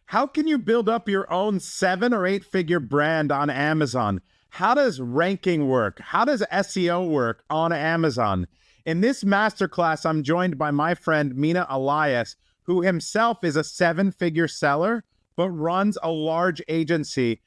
How can you build up your own 7 or 8 figure brand on Amazon? How does ranking work? How does SEO work on Amazon? In this masterclass, I'm joined by my friend Mina Elias, who himself is a 7-figure seller, but runs a large agency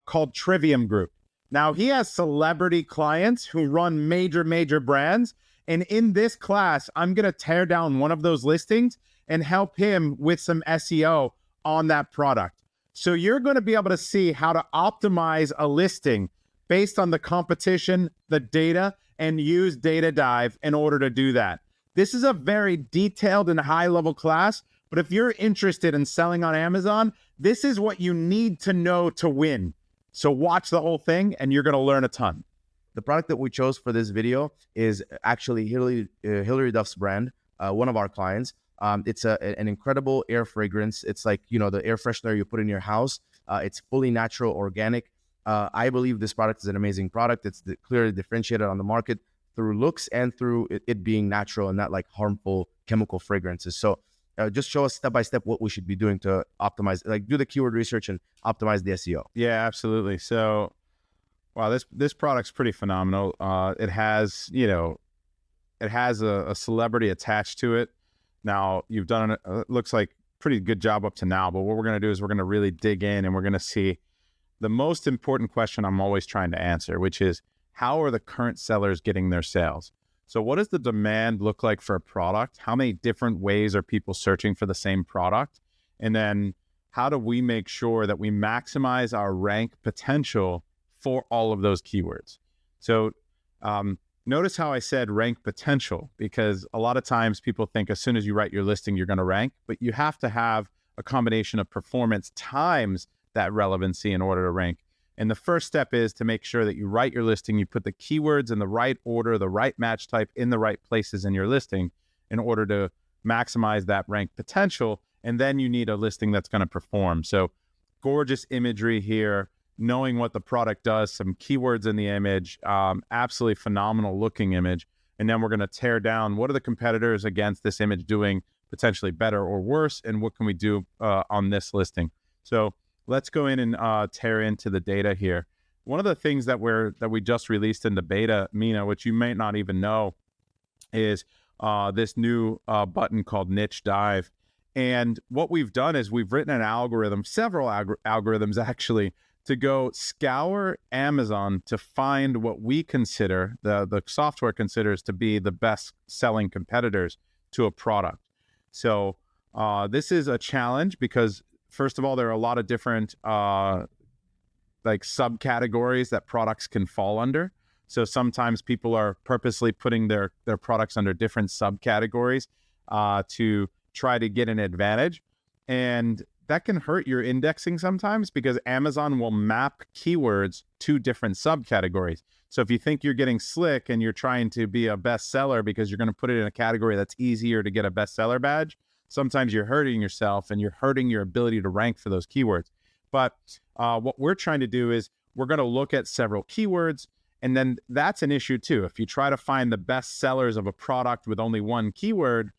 called Trivium Group. Now, he has celebrity clients who run major brands. And in this class, I'm going to tear down one of those listings and help him with some SEO on that product. So you're going to be able to see how to optimize a listing based on the competition, the data, and use DataDive in order to do that. This is a very detailed and high-level class, but if you're interested in selling on Amazon, this is what you need to know to win. So watch the whole thing, and you're going to learn a ton. The product that we chose for this video is actually Hilary Duff's brand, one of our clients. It's an incredible air fragrance. It's like, the air freshener you put in your house. It's fully natural, organic. I believe this product is an amazing product. It's clearly differentiated on the market through looks and through it being natural and not like harmful chemical fragrances. So just show us step by step what we should be doing to optimize, like do the keyword research and optimize the SEO. Yeah, absolutely. So, wow, this product's pretty phenomenal. It has, it has a celebrity attached to it. Now, you've done it looks like pretty good job up to now, but what we're going to do is we're going to really dig in and we're going to see the most important question I'm always trying to answer, which is how are the current sellers getting their sales? So what does the demand look like for a product? How many different ways are people searching for the same product? And then how do we make sure that we maximize our rank potential for all of those keywords? So notice how I said rank potential, because a lot of times people think as soon as you write your listing, you're going to rank, but you have to have a combination of performance times that relevancy in order to rank. And the first step is to make sure that you write your listing, you put the keywords in the right order, the right match type in the right places in your listing in order to maximize that rank potential. And then you need a listing that's going to perform. So gorgeous imagery here, knowing what the product does, some keywords in the image, absolutely phenomenal looking image. And then we're going to tear down what are the competitors against this image doing potentially better or worse, and what can we do on this listing. So let's go in and tear into the data here. One of the things that we just released in the beta, Mina, which you may not even know, is this new button called Niche Dive. And what we've done is we've written an algorithm, several algorithms actually, to go scour Amazon to find what we consider, the software considers to be the best selling competitors to a product. So this is a challenge because first of all, there are a lot of different like subcategories that products can fall under. So sometimes people are purposely putting their products under different subcategories to try to get an advantage. And that can hurt your indexing sometimes because Amazon will map keywords to different subcategories. So if you think you're getting slick and you're trying to be a bestseller because you're going to put it in a category that's easier to get a bestseller badge, sometimes you're hurting yourself and you're hurting your ability to rank for those keywords. But what we're trying to do is we're going to look at several keywords, and then that's an issue too. If you try to find the best sellers of a product with only one keyword,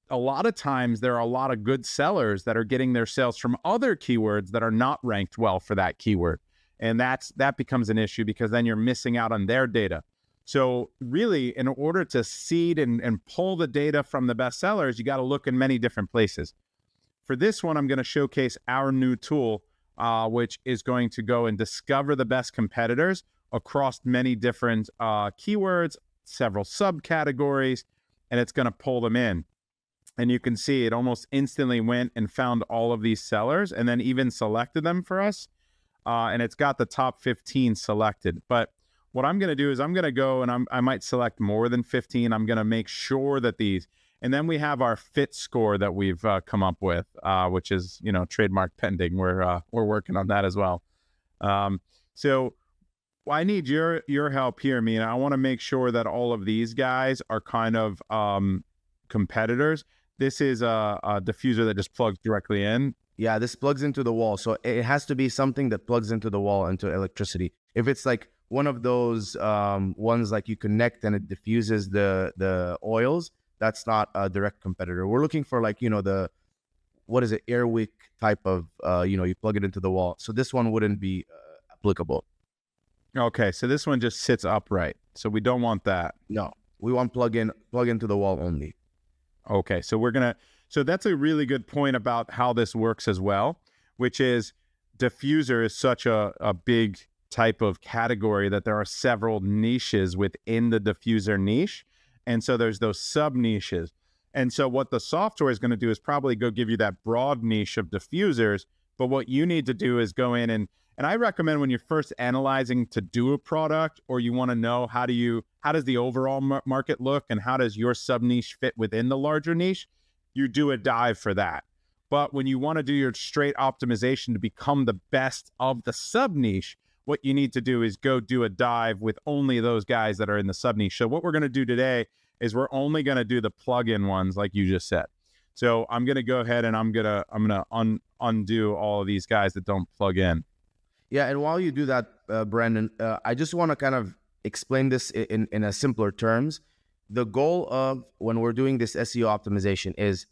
a lot of times there are a lot of good sellers that are getting their sales from other keywords that are not ranked well for that keyword. And that becomes an issue because then you're missing out on their data. So really, in order to seed and pull the data from the best sellers, you got to look in many different places. For this one, I'm going to showcase our new tool, which is going to go and discover the best competitors across many different keywords, several subcategories, and it's going to pull them in. And you can see it almost instantly went and found all of these sellers and then even selected them for us. And it's got the top 15 selected. But what I'm going to do is I'm going to go and I might select more than 15. I'm going to make sure that these, and then we have our fit score that we've come up with, which is, trademark pending. We're working on that as well. So I need your help here, Mina. I want to make sure that all of these guys are kind of competitors. This is a diffuser that just plugs directly in. Yeah, this plugs into the wall. So it has to be something that plugs into the wall, into electricity. If it's like one of those ones like you connect and it diffuses the oils, that's not a direct competitor. We're looking for like, what is it, air wick type of, you plug it into the wall. So this one wouldn't be applicable. Okay, so this one just sits upright. So we don't want that. No, we want plug into the wall only. Okay, so that's a really good point about how this works as well, which is diffuser is such a big type of category that there are several niches within the diffuser niche. And so there's those sub niches. And so what the software is going to do is probably go give you that broad niche of diffusers. But what you need to do is go in and I recommend when you're first analyzing to do a product, or you want to know how does the overall market look and how does your sub niche fit within the larger niche, you do a dive for that. But when you want to do your straight optimization to become the best of the sub niche, what you need to do is go do a dive with only those guys that are in the sub niche. So what we're going to do today is we're only going to do the plugin ones, like you just said. So I'm going to go ahead and I'm going to undo all of these guys that don't plug in. Yeah, and while you do that, Brandon, I just want to kind of explain this in a simpler terms. The goal of when we're doing this SEO optimization is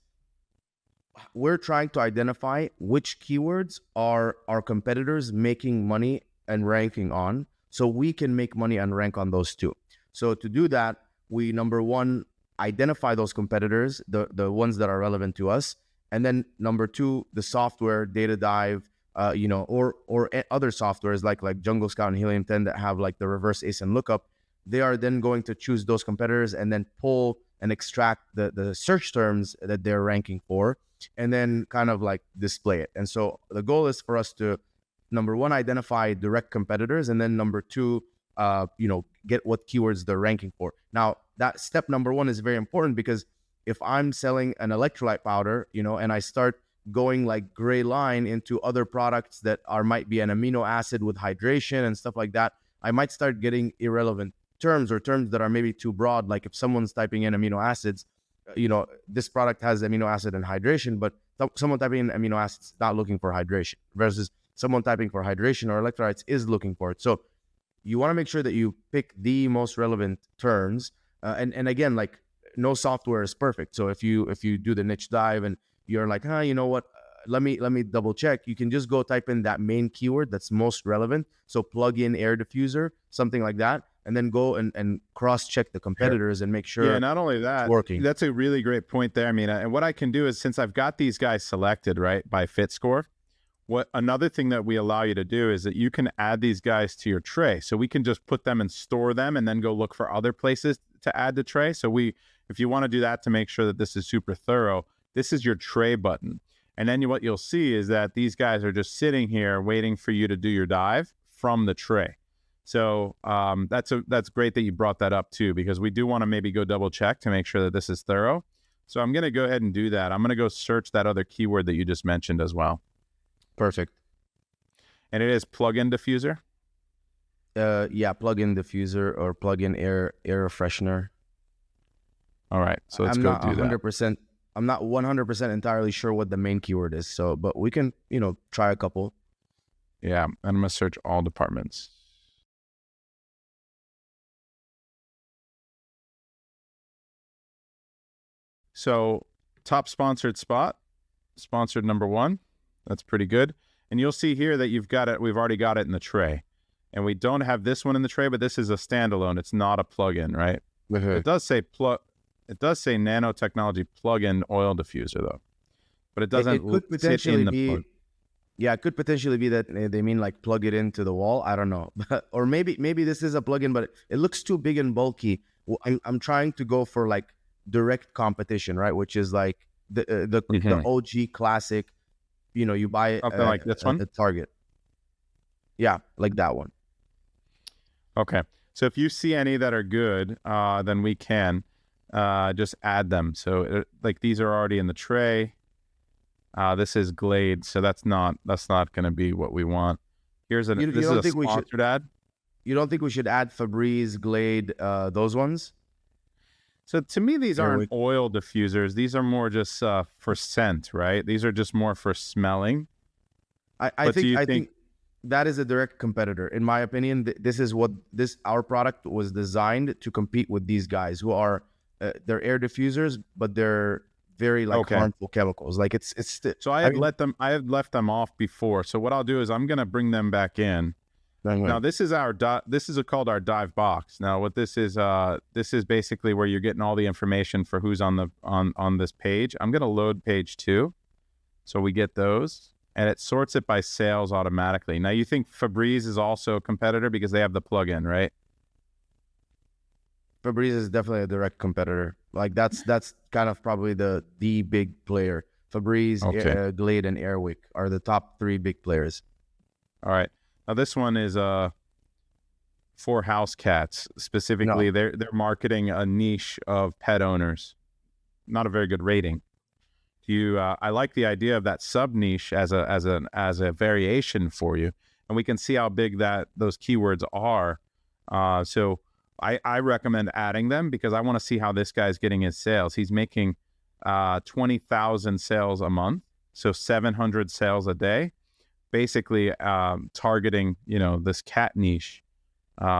we're trying to identify which keywords are our competitors making money and ranking on, so we can make money and rank on those too. So to do that, we, number one, identify those competitors, the ones that are relevant to us, and then number two, the software, DataDive, or other softwares like Jungle Scout and Helium 10 that have like the reverse ASIN lookup, they are then going to choose those competitors and then pull and extract the search terms that they're ranking for, and then kind of like display it. And so the goal is for us to, number one, identify direct competitors, and then number two, get what keywords they're ranking for. Now, that step number one is very important, because if I'm selling an electrolyte powder, and I start going like gray line into other products that might be an amino acid with hydration and stuff like that, I might start getting irrelevant terms, or terms that are maybe too broad. Like if someone's typing in amino acids, this product has amino acid and hydration, but someone typing in amino acids not looking for hydration, versus someone typing for hydration or electrolytes is looking for it. So you want to make sure that you pick the most relevant terms. And again, like, no software is perfect. So if you do the niche dive and you're like, you know what, let me double check, you can just go type in that main keyword that's most relevant. So plug in air diffuser, something like that, and then go and cross check the competitors and make sure. Yeah, not only that, it's working. That's a really great point there. I mean, and what I can do is, since I've got these guys selected, right, by fit score, what another thing that we allow you to do is that you can add these guys to your tray. So we can just put them and store them and then go look for other places to add to tray. So if you want to do that to make sure that this is super thorough, this is your tray button. And then what you'll see is that these guys are just sitting here waiting for you to do your dive from the tray. So that's great that you brought that up too, because we do want to maybe go double check to make sure that this is thorough. So I'm going to go ahead and do that. I'm going to go search that other keyword that you just mentioned as well. Perfect. And it is plugin diffuser? Yeah, plugin diffuser or plugin air freshener. All right, so let's go do that. I'm not 100% entirely sure what the main keyword is. So, but we can, try a couple. Yeah, and I'm going to search all departments. So top sponsored spot, sponsored number one. That's pretty good. And you'll see here that you've got it. We've already got it in the tray. And we don't have this one in the tray, but this is a standalone. It's not a plugin, right? It does say nanotechnology plugin oil diffuser though, but it doesn't. It could potentially be. Yeah, it could potentially be that they mean like plug it into the wall. I don't know, or maybe this is a plugin, but it looks too big and bulky. I'm trying to go for like direct competition, right? Which is like the OG classic. You buy something like this one, the Target. Yeah, like that one. Okay, so if you see any that are good, then we can just add them. So like these are already in the tray. This is Glade, so that's not going to be what we want. This is a sponsored ad. You don't think we should add Fabreeze, Glade, those ones? So to me, these aren't oil diffusers. These are more just for scent, right? These are just more for smelling. I think that is a direct competitor. In my opinion, our product was designed to compete with these guys who are they're air diffusers, but they're very like Okay. harmful chemicals. Like it's So I had left them off before. So what I'll do is I'm going to bring them back in. Now this is called our dive box. Now what this is basically where you're getting all the information for who's on the on this page. I'm going to load page 2. So we get those, and it sorts it by sales automatically. Now you think Fabreeze is also a competitor because they have the plugin, right? Fabreeze is definitely a direct competitor. Like that's kind of probably the big player. Fabreeze, Okay. Glade, and Wick are the top 3 big players. All right. Now this one is for house cats specifically. No. They're marketing a niche of pet owners. Not a very good rating. I like the idea of that sub niche as a variation for you, and we can see how big those keywords are. So I recommend adding them because I want to see how this guy's getting his sales. He's making 20,000 sales a month, so 700 sales a day. Basically targeting, this cat niche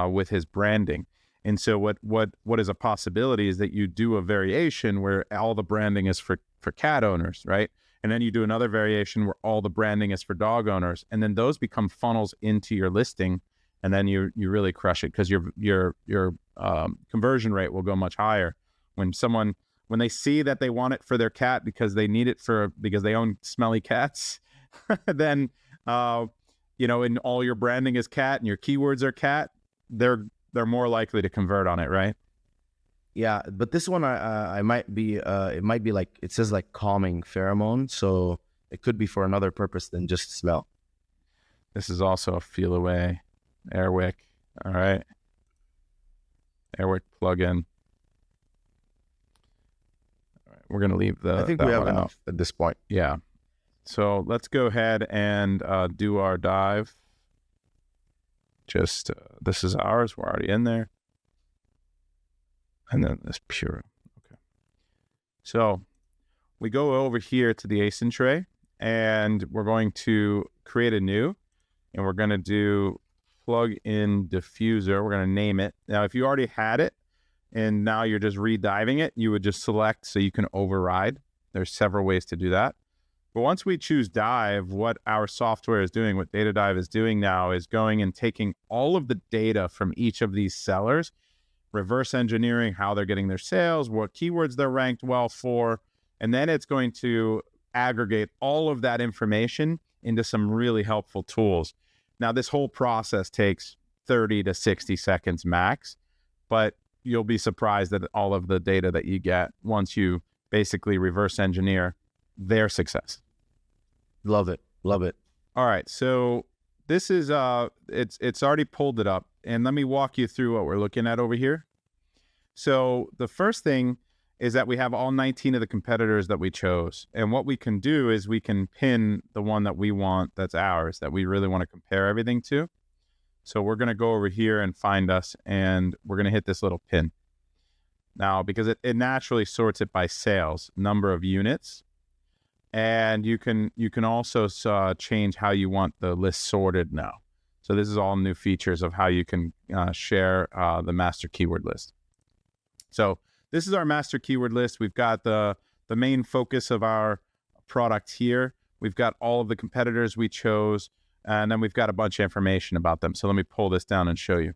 with his branding. And so what is a possibility is that you do a variation where all the branding is for cat owners, right? And then you do another variation where all the branding is for dog owners, and then those become funnels into your listing, and then you really crush it because your conversion rate will go much higher when they see that they want it for their cat because they need it because they own smelly cats. Then and all your branding is cat and your keywords are cat, they're more likely to convert on it, right? Yeah, but this one I might be it might be like, it says like calming pheromone, so it could be for another purpose than just smell. This is also a feel away Wick. All right, Wick plugin. All right, we're gonna leave I think we have out enough at this point. Yeah. So let's go ahead and do our dive. Just this is ours. We're already in there. And then this pure. Okay. So we go over here to the ASIN tray, and we're going to create a new, and we're going to do plug-in diffuser. We're going to name it. Now, if you already had it, and now you're just rediving it, you would just select so you can override. There's several ways to do that. But once we choose dive, what our software is doing, what DataDive is doing now is going and taking all of the data from each of these sellers, reverse engineering how they're getting their sales, what keywords they're ranked well for, and then it's going to aggregate all of that information into some really helpful tools. Now, this whole process takes 30 to 60 seconds max, but you'll be surprised at all of the data that you get once you basically reverse engineer their success. Love it. Love it. All right. So this is, it's already pulled it up, and let me walk you through what we're looking at over here. So the first thing is that we have all 19 of the competitors that we chose. And what we can do is we can pin the one that we want, that's ours, that we really want to compare everything to. So we're going to go over here and find us, and we're going to hit this little pin. Now, because it naturally sorts it by sales, number of units. And you can also change how you want the list sorted now. So this is all new features of how you can share the master keyword list. So this is our master keyword list. We've got the main focus of our product here. We've got all of the competitors we chose, and then we've got a bunch of information about them. So let me pull this down and show you.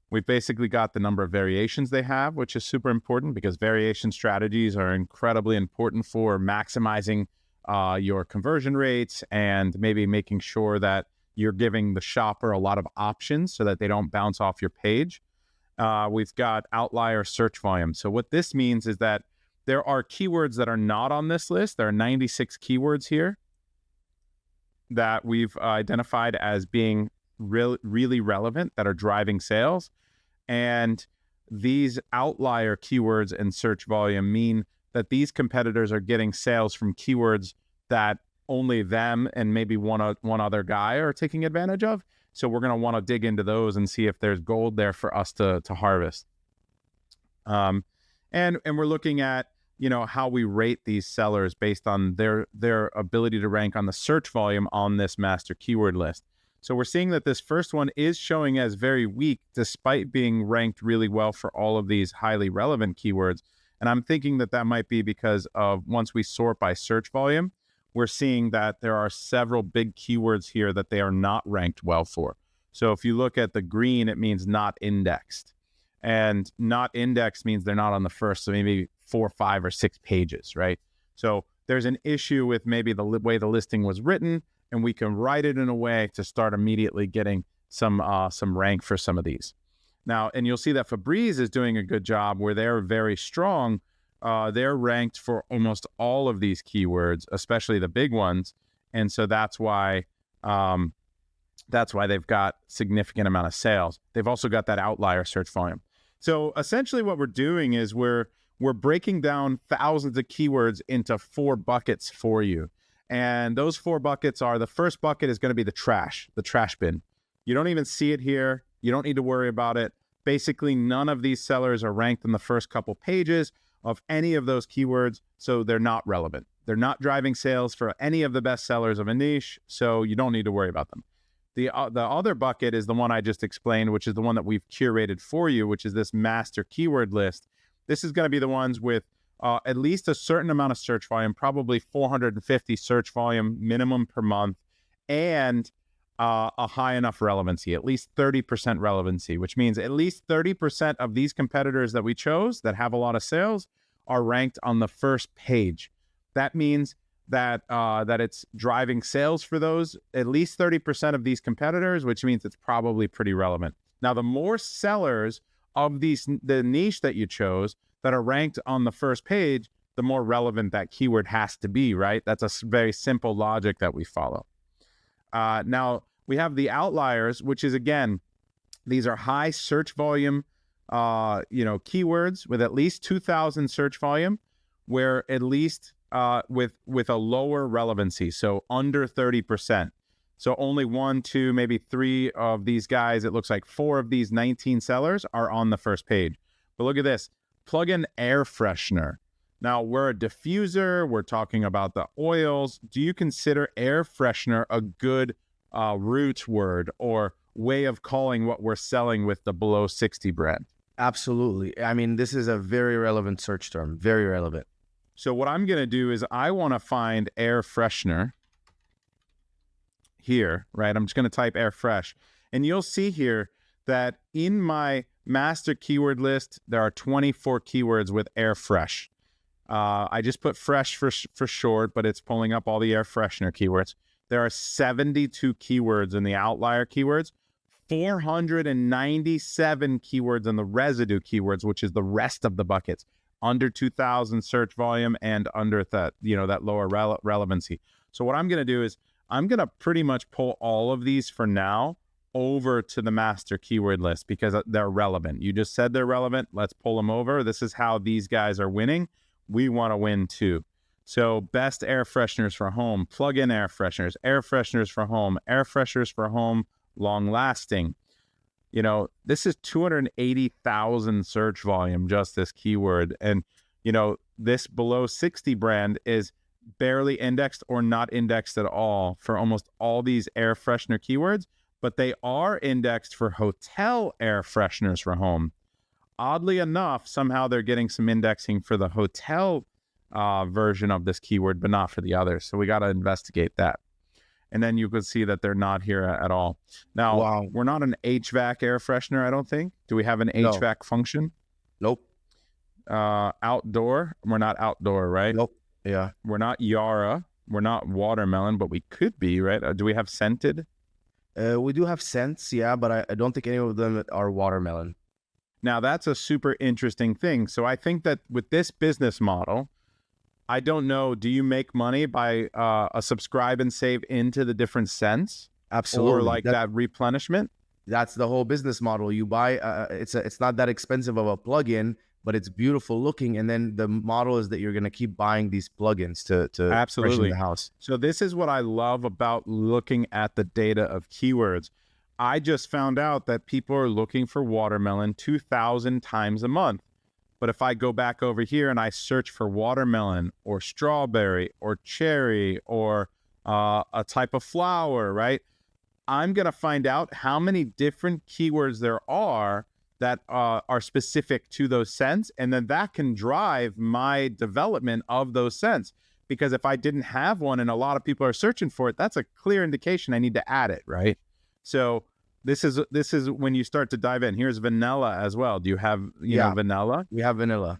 We've basically got the number of variations they have, which is super important because variation strategies are incredibly important for maximizing your conversion rates and maybe making sure that you're giving the shopper a lot of options so that they don't bounce off your page. We've got outlier search volume. So what this means is that there are keywords that are not on this list. There are 96 keywords here that we've identified as being really relevant that are driving sales. And these outlier keywords and search volume mean that these competitors are getting sales from keywords that only them and maybe one other guy are taking advantage of. So we're going to want to dig into those and see if there's gold there for us to harvest. And we're looking at, how we rate these sellers based on their ability to rank on the search volume on this master keyword list. So we're seeing that this first one is showing as very weak despite being ranked really well for all of these highly relevant keywords. And I'm thinking that that might be because of once we sort by search volume, we're seeing that there are several big keywords here that they are not ranked well for. So if you look at the green, it means not indexed. And not indexed means they're not on the first, so maybe 4, 5, or 6 pages, right? So there's an issue with maybe the way the listing was written, and we can write it in a way to start immediately getting some rank for some of these. Now, and you'll see that Fabreeze is doing a good job where they're very strong. They're ranked for almost all of these keywords, especially the big ones. And so that's why they've got significant amount of sales. They've also got that outlier search volume. So essentially what we're doing is we're breaking down thousands of keywords into 4 buckets for you. And those 4 buckets are, the first bucket is going to be the trash bin. You don't even see it here. You don't need to worry about it. Basically, none of these sellers are ranked in the first couple pages of any of those keywords, so they're not relevant. They're not driving sales for any of the best sellers of a niche, so you don't need to worry about them. The other bucket is the one I just explained, which is the one that we've curated for you, which is this master keyword list. This is going to be the ones with at least a certain amount of search volume, probably 450 search volume minimum per month, and a high enough relevancy, at least 30% relevancy, which means at least 30% of these competitors that we chose that have a lot of sales are ranked on the first page. That means that it's driving sales for those, at least 30% of these competitors, which means it's probably pretty relevant. Now, the more sellers of the niche that you chose that are ranked on the first page, the more relevant that keyword has to be, right? That's a very simple logic that we follow. Now, we have the outliers, which is, again, these are high search volume, keywords with at least 2,000 search volume, where at least with a lower relevancy, so under 30%. So only 1, 2, maybe 3 of these guys, it looks like 4 of these 19 sellers are on the first page. But look at this, plug-in air freshener. Now, we're a diffuser, we're talking about the oils. Do you consider air freshener a good root word or way of calling what we're selling with the below 60 brand? Absolutely. I mean, this is a very relevant search term, very relevant. So what I'm going to do is I want to find air freshener here, right? I'm just going to type air fresh. And you'll see here that in my master keyword list, there are 24 keywords with air fresh. I just put fresh for short, but it's pulling up all the air freshener keywords. There are 72 keywords in the outlier keywords, 497 keywords in the residue keywords, which is the rest of the buckets, under 2,000 search volume and under that lower relevancy. So what I'm going to do is I'm going to pretty much pull all of these for now over to the master keyword list because they're relevant. You just said they're relevant. Let's pull them over. This is how these guys are winning. We want to win too. So best air fresheners for home, plug-in air fresheners for home, air fresheners for home, long lasting. This is 280,000 search volume, just this keyword. And, this below 60 brand is barely indexed or not indexed at all for almost all these air freshener keywords, but they are indexed for hotel air fresheners for home. Oddly enough, somehow they're getting some indexing for the hotel version of this keyword, but not for the others. So we got to investigate that. And then you could see that they're not here at all. Now, Wow. We're not an HVAC air freshener, I don't think. Do we have an HVAC function? Nope. Outdoor? We're not outdoor, right? Nope. Yeah. We're not Yara. We're not watermelon, but we could be, right? Do we have scented? We do have scents, yeah, but I don't think any of them are watermelon. Now, that's a super interesting thing. So I think that with this business model, I don't know, do you make money by a subscribe and save into the different scents? Absolutely. Or like that replenishment? That's the whole business model. You buy, it's not that expensive of a plugin, but it's beautiful looking. And then the model is that you're going to keep buying these plugins to Absolutely. freshen the house. So this is what I love about looking at the data of keywords. I just found out that people are looking for watermelon 2,000 times a month. But if I go back over here and I search for watermelon or strawberry or cherry or a type of flower, right? I'm going to find out how many different keywords there are that are specific to those scents. And then that can drive my development of those scents. Because if I didn't have one and a lot of people are searching for it, that's a clear indication I need to add it, right? So this is when you start to dive in. Here's vanilla as well. Do you have, you know, vanilla? We have vanilla.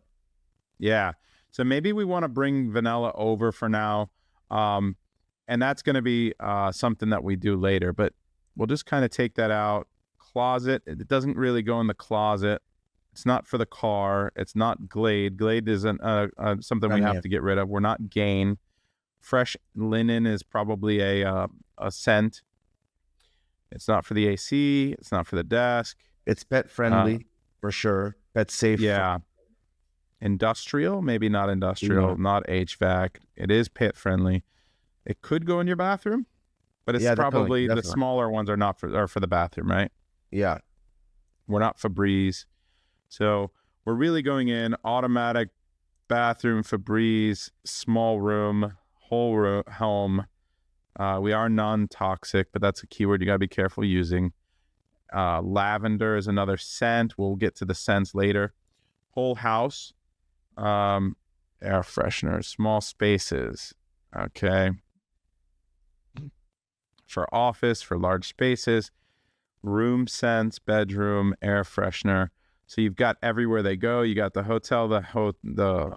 Yeah. So maybe we want to bring vanilla over for now. And that's going to be something that we do later, but we'll just kind of take that out. Closet, it doesn't really go in the closet. It's not for the car. It's not Glade. Glade isn't something we have to get rid of. We're not Gain. Fresh linen is probably a scent. It's not for the AC. It's not for the desk. It's pet friendly for sure. Pet safe. Yeah. Industrial, maybe not industrial, not HVAC. It is pet friendly. It could go in your bathroom, but it's probably definitely. The smaller ones are for the bathroom, right? Yeah. We're not Fabreeze. So we're really going in automatic bathroom, Fabreeze, small room, whole room, home. We are non-toxic, but that's a keyword you got to be careful using. Lavender is another scent. We'll get to the scents later. Whole house, air freshener, small spaces. Okay. For office, for large spaces. Room scents, bedroom, air freshener. So you've got everywhere they go. You got the hotel, the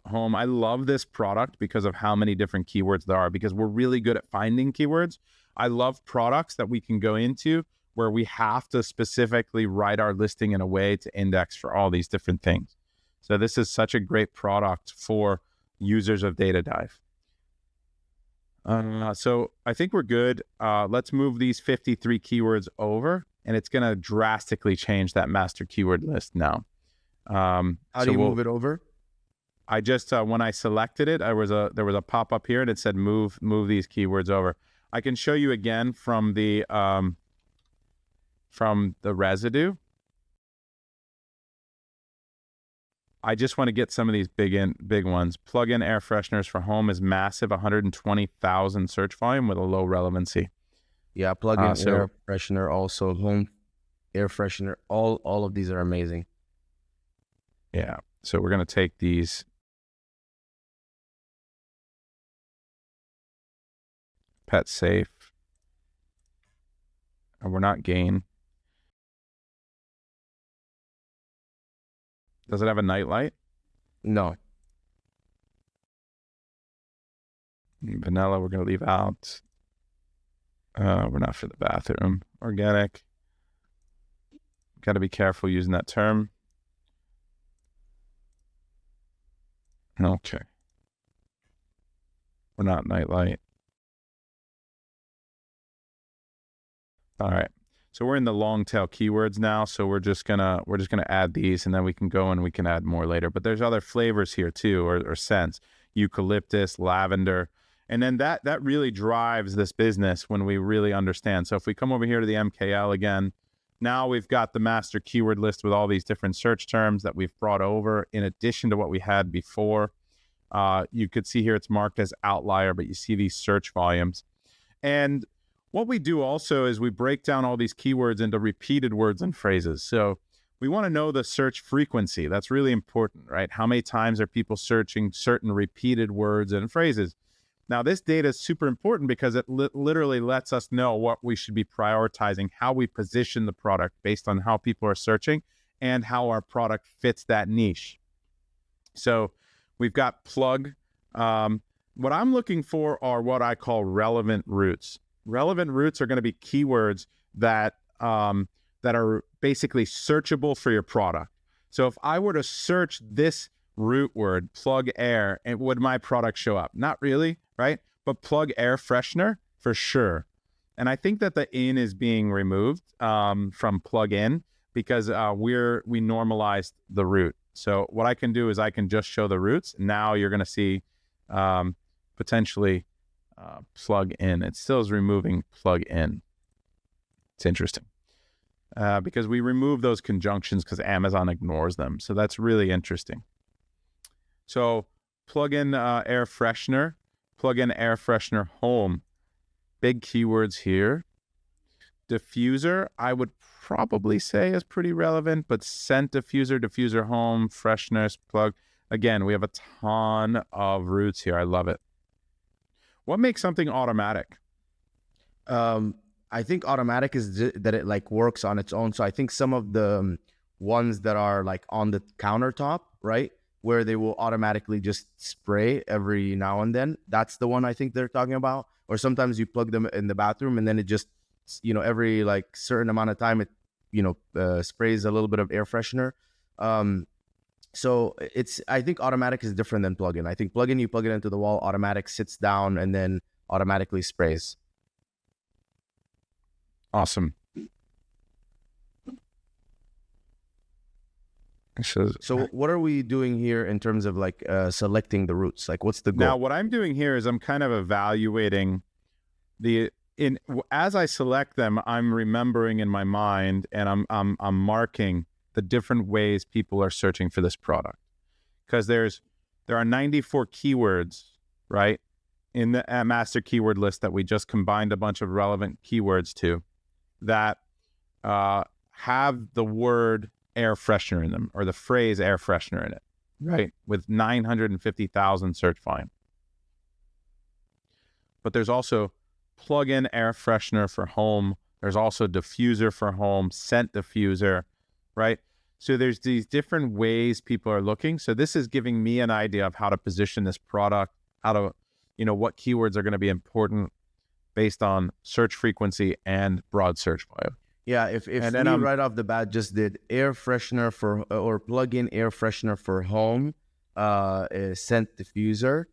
home. I love this product because of how many different keywords there are, because we're really good at finding keywords. I love products that we can go into where we have to specifically write our listing in a way to index for all these different things. So this is such a great product for users of DataDive. So I think we're good. Let's move these 53 keywords over, and it's going to drastically change that master keyword list now. How do you move it over? I just, when I selected it, there was a pop-up here and it said move these keywords over. I can show you again from the residue. I just want to get some of these big ones. Plug-in air fresheners for home is massive, 120,000 search volume with a low relevancy. Yeah, plug-in air freshener, also home air freshener. All of these are amazing. Yeah, so we're going to take these. Pet safe. And we're not Gain. Does it have a night light? No. Vanilla, we're going to leave out. We're not for the bathroom. Organic. Got to be careful using that term. Okay. We're not nightlight. All right. So we're in the long tail keywords now. So we're just gonna add these, and then we can go and we can add more later. But there's other flavors here too, or scents. Eucalyptus, lavender. And then that really drives this business when we really understand. So if we come over here to the MKL again, now we've got the master keyword list with all these different search terms that we've brought over in addition to what we had before. You could see here it's marked as outlier, but you see these search volumes. And what we do also is we break down all these keywords into repeated words and phrases. So we want to know the search frequency. That's really important, right? How many times are people searching certain repeated words and phrases? Now, this data is super important because it literally lets us know what we should be prioritizing, how we position the product based on how people are searching and how our product fits that niche. So we've got plug. What I'm looking for are what I call relevant roots. Relevant roots are going to be keywords that are basically searchable for your product. So if I were to search this root word, plug air, and would my product show up? Not really, right? But plug air freshener, for sure. And I think that the in is being removed from plug in because we normalized the root. So what I can do is I can just show the roots. Now you're going to see potentially plug in. It still is removing plug in. It's interesting because we remove those conjunctions because Amazon ignores them. So that's really interesting. So plug in air freshener, plug in air freshener home. Big keywords here. diffuser, I would probably say is pretty relevant, but scent diffuser, diffuser home, freshness plug. Again, we have a ton of routes here. I love it. What makes something automatic? I think automatic is that it like works on its own. So I think some of the ones that are like on the countertop, right, where they will automatically just spray every now and then. That's the one I think they're talking about. Or sometimes you plug them in the bathroom and then it just, every like certain amount of time, it, sprays a little bit of air freshener. So I think automatic is different than plug-in. I think plug-in, you plug it into the wall, automatic sits down and then automatically sprays. Awesome. So what are we doing here in terms of like selecting the routes? Like what's the goal? Now, what I'm doing here is I'm kind of evaluating as I select them, I'm remembering in my mind and I'm marking the different ways people are searching for this product. Because there are 94 keywords, right, in the master keyword list that we just combined a bunch of relevant keywords to that have the word air freshener in them, or the phrase air freshener in it, right? With 950,000 search volume. But there's also plug-in air freshener for home. There's also diffuser for home, scent diffuser, right? So there's these different ways people are looking. So this is giving me an idea of how to position this product, how to, what keywords are going to be important based on search frequency and broad search volume. Yeah, if we right off the bat just did air freshener or plug-in air freshener for home, scent diffuser,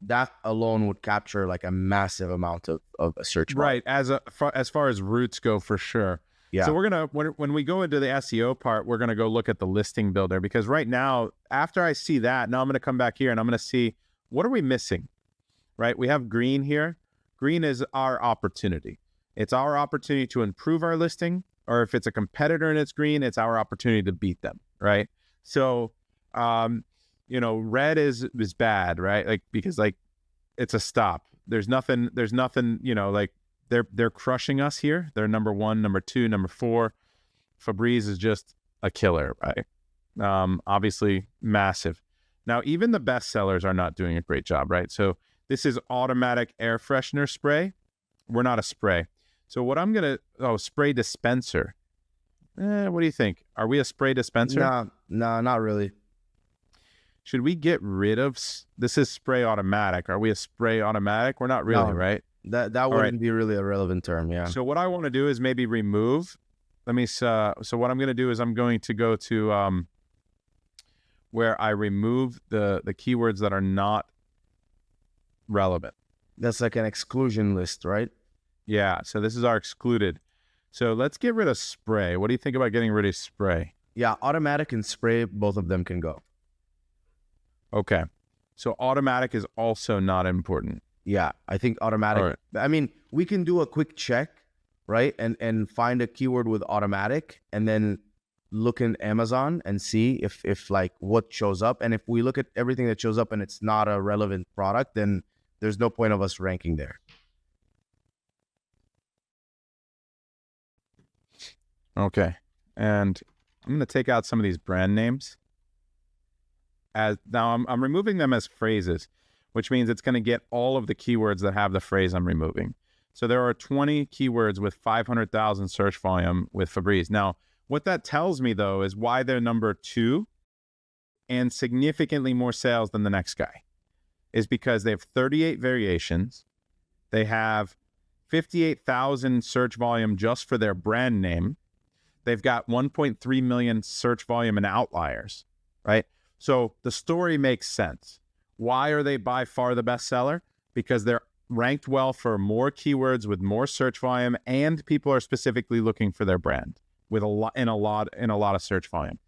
that alone would capture like a massive amount of search volume. Right, as far as routes go, for sure. Yeah. So we're gonna when we go into the SEO part, we're gonna go look at the listing builder, because right now, after I see that, now I'm gonna come back here and I'm gonna see what are we missing, right? We have green here. Green is our opportunity. It's our opportunity to improve our listing, or if it's a competitor and it's green, it's our opportunity to beat them, right? So, red is bad, right? Like, because like it's a stop. There's nothing, like they're crushing us here. They're number 1, number 2, number 4. Fabreeze is just a killer, right? Obviously massive. Now, even the best sellers are not doing a great job, right? So this is automatic air freshener spray. We're not a spray. So what I'm going to, spray dispenser. What do you think? Are we a spray dispenser? No, not really. Should we get rid of, this is spray automatic. Are we a spray automatic? We're not really, right? That wouldn't be really a relevant term, yeah. So what I want to do is maybe remove, so what I'm going to do is I'm going to go to where I remove the keywords that are not relevant. That's like an exclusion list, right? Yeah, so this is our excluded. So let's get rid of spray. What do you think about getting rid of spray? Yeah, automatic and spray, both of them can go. Okay. So automatic is also not important. Yeah, I think automatic. Right. I mean, we can do a quick check, right? And find a keyword with automatic and then look in Amazon and see if like what shows up. And if we look at everything that shows up and it's not a relevant product, then there's no point of us ranking there. Okay. And I'm going to take out some of these brand names. Now I'm removing them as phrases, which means it's going to get all of the keywords that have the phrase I'm removing. So there are 20 keywords with 500,000 search volume with Fabreeze. Now, what that tells me, though, is why they're number 2 and significantly more sales than the next guy is because they have 38 variations. They have 58,000 search volume just for their brand name. They've got 1.3 million search volume in Outliers, right? So the story makes sense. Why are they by far the best seller? Because they're ranked well for more keywords with more search volume, and people are specifically looking for their brand with a lot of search volume.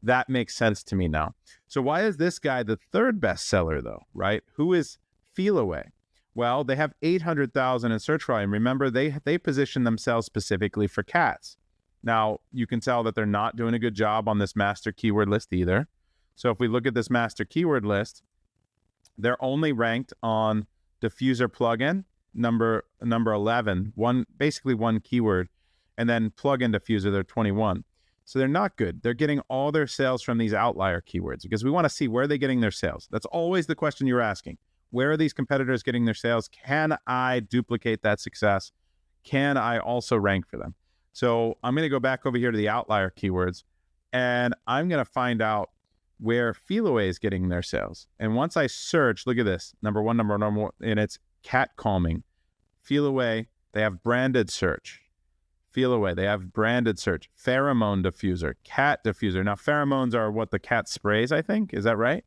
That makes sense to me now. So why is this guy the third best seller though, right? Who is Feelaway? Well, they have 800,000 in search volume. Remember, they position themselves specifically for cats. Now, you can tell that they're not doing a good job on this master keyword list either. So if we look at this master keyword list, they're only ranked on diffuser plugin, number 11, basically one keyword. And then plugin diffuser, they're 21. So they're not good. They're getting all their sales from these outlier keywords because we want to see where they're getting their sales. That's always the question you're asking. Where are these competitors getting their sales? Can I duplicate that success? Can I also rank for them? So I'm going to go back over here to the outlier keywords, and I'm going to find out where Feelaway is getting their sales. And once I search, look at this, number one, and it's cat calming. Feelaway, they have branded search. Feelaway, they have branded search. Pheromone diffuser, cat diffuser. Now, pheromones are what the cat sprays, I think. Is that right?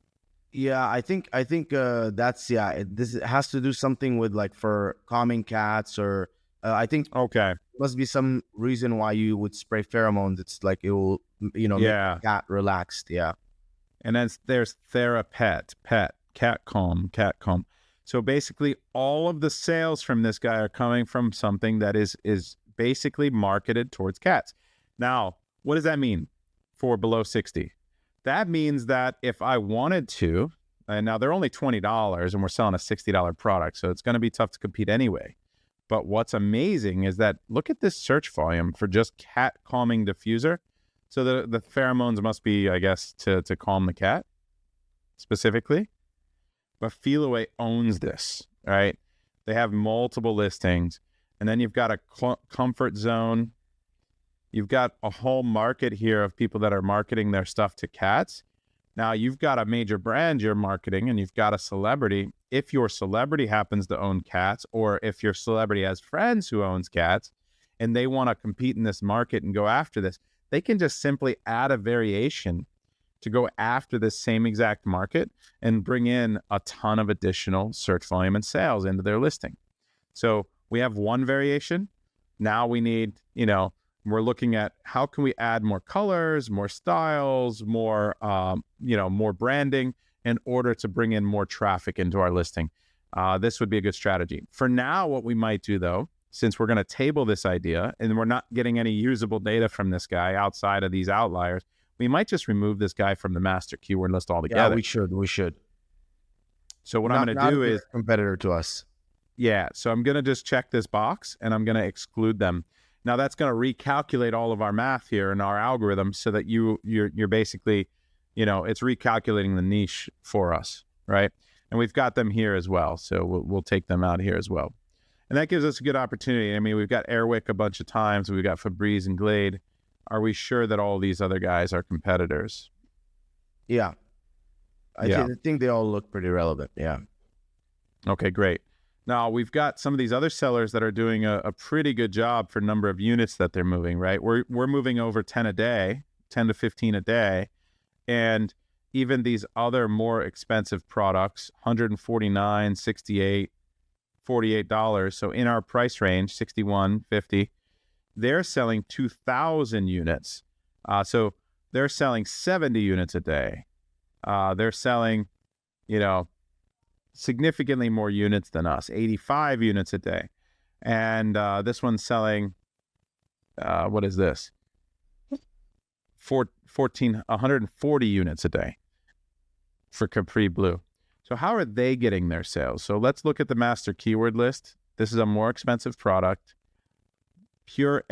Yeah, I think that's this has to do something with like for calming cats, or I think Okay. must be some reason why you would spray pheromones. It's like it will, make the cat relaxed. Yeah. And then there's Therapet, pet, cat calm. So basically, all of the sales from this guy are coming from something that is basically marketed towards cats. Now, what does that mean for below 60? That means that if I wanted to, and now they're only $20 and we're selling a $60 product, so it's going to be tough to compete anyway. But what's amazing is that look at this search volume for just cat calming diffuser. So the pheromones must be, I guess, to calm the cat specifically. But Feelaway owns this, right? They have multiple listings. And then you've got a comfort zone. You've got a whole market here of people that are marketing their stuff to cats. Now, you've got a major brand you're marketing, and you've got a celebrity. If your celebrity happens to own cats, or if your celebrity has friends who owns cats, and they want to compete in this market and go after this, they can just simply add a variation to go after this same exact market and bring in a ton of additional search volume and sales into their listing. So we have one variation. Now we need, we're looking at how can we add more colors, more styles, more, more branding in order to bring in more traffic into our listing. This would be a good strategy. For now, what we might do though, since we're going to table this idea and we're not getting any usable data from this guy outside of these outliers, we might just remove this guy from the master keyword list altogether. Yeah, we should. So what I'm going to do is competitor to us. Yeah, so I'm going to just check this box and I'm going to exclude them. Now that's going to recalculate all of our math here in our algorithm so that you're basically, it's recalculating the niche for us, right? And we've got them here as well, so we'll take them out here as well. And that gives us a good opportunity. I mean, we've got Wick a bunch of times, we've got Fabreeze and Glade. Are we sure that all these other guys are competitors? Yeah. I think they all look pretty relevant, yeah. Okay, great. Now, we've got some of these other sellers that are doing a pretty good job for number of units that they're moving, right? We're moving over 10 a day, 10 to 15 a day. And even these other more expensive products, $149, $68, $48. So in our price range, $61, $50, they're selling 2,000 units. So they're selling 70 units a day. They're selling, significantly more units than us, 85 units a day. And this one's selling, what is this? 140 units a day for Capri Blue. So how are they getting their sales? So let's look at the master keyword list. This is a more expensive product. Pura.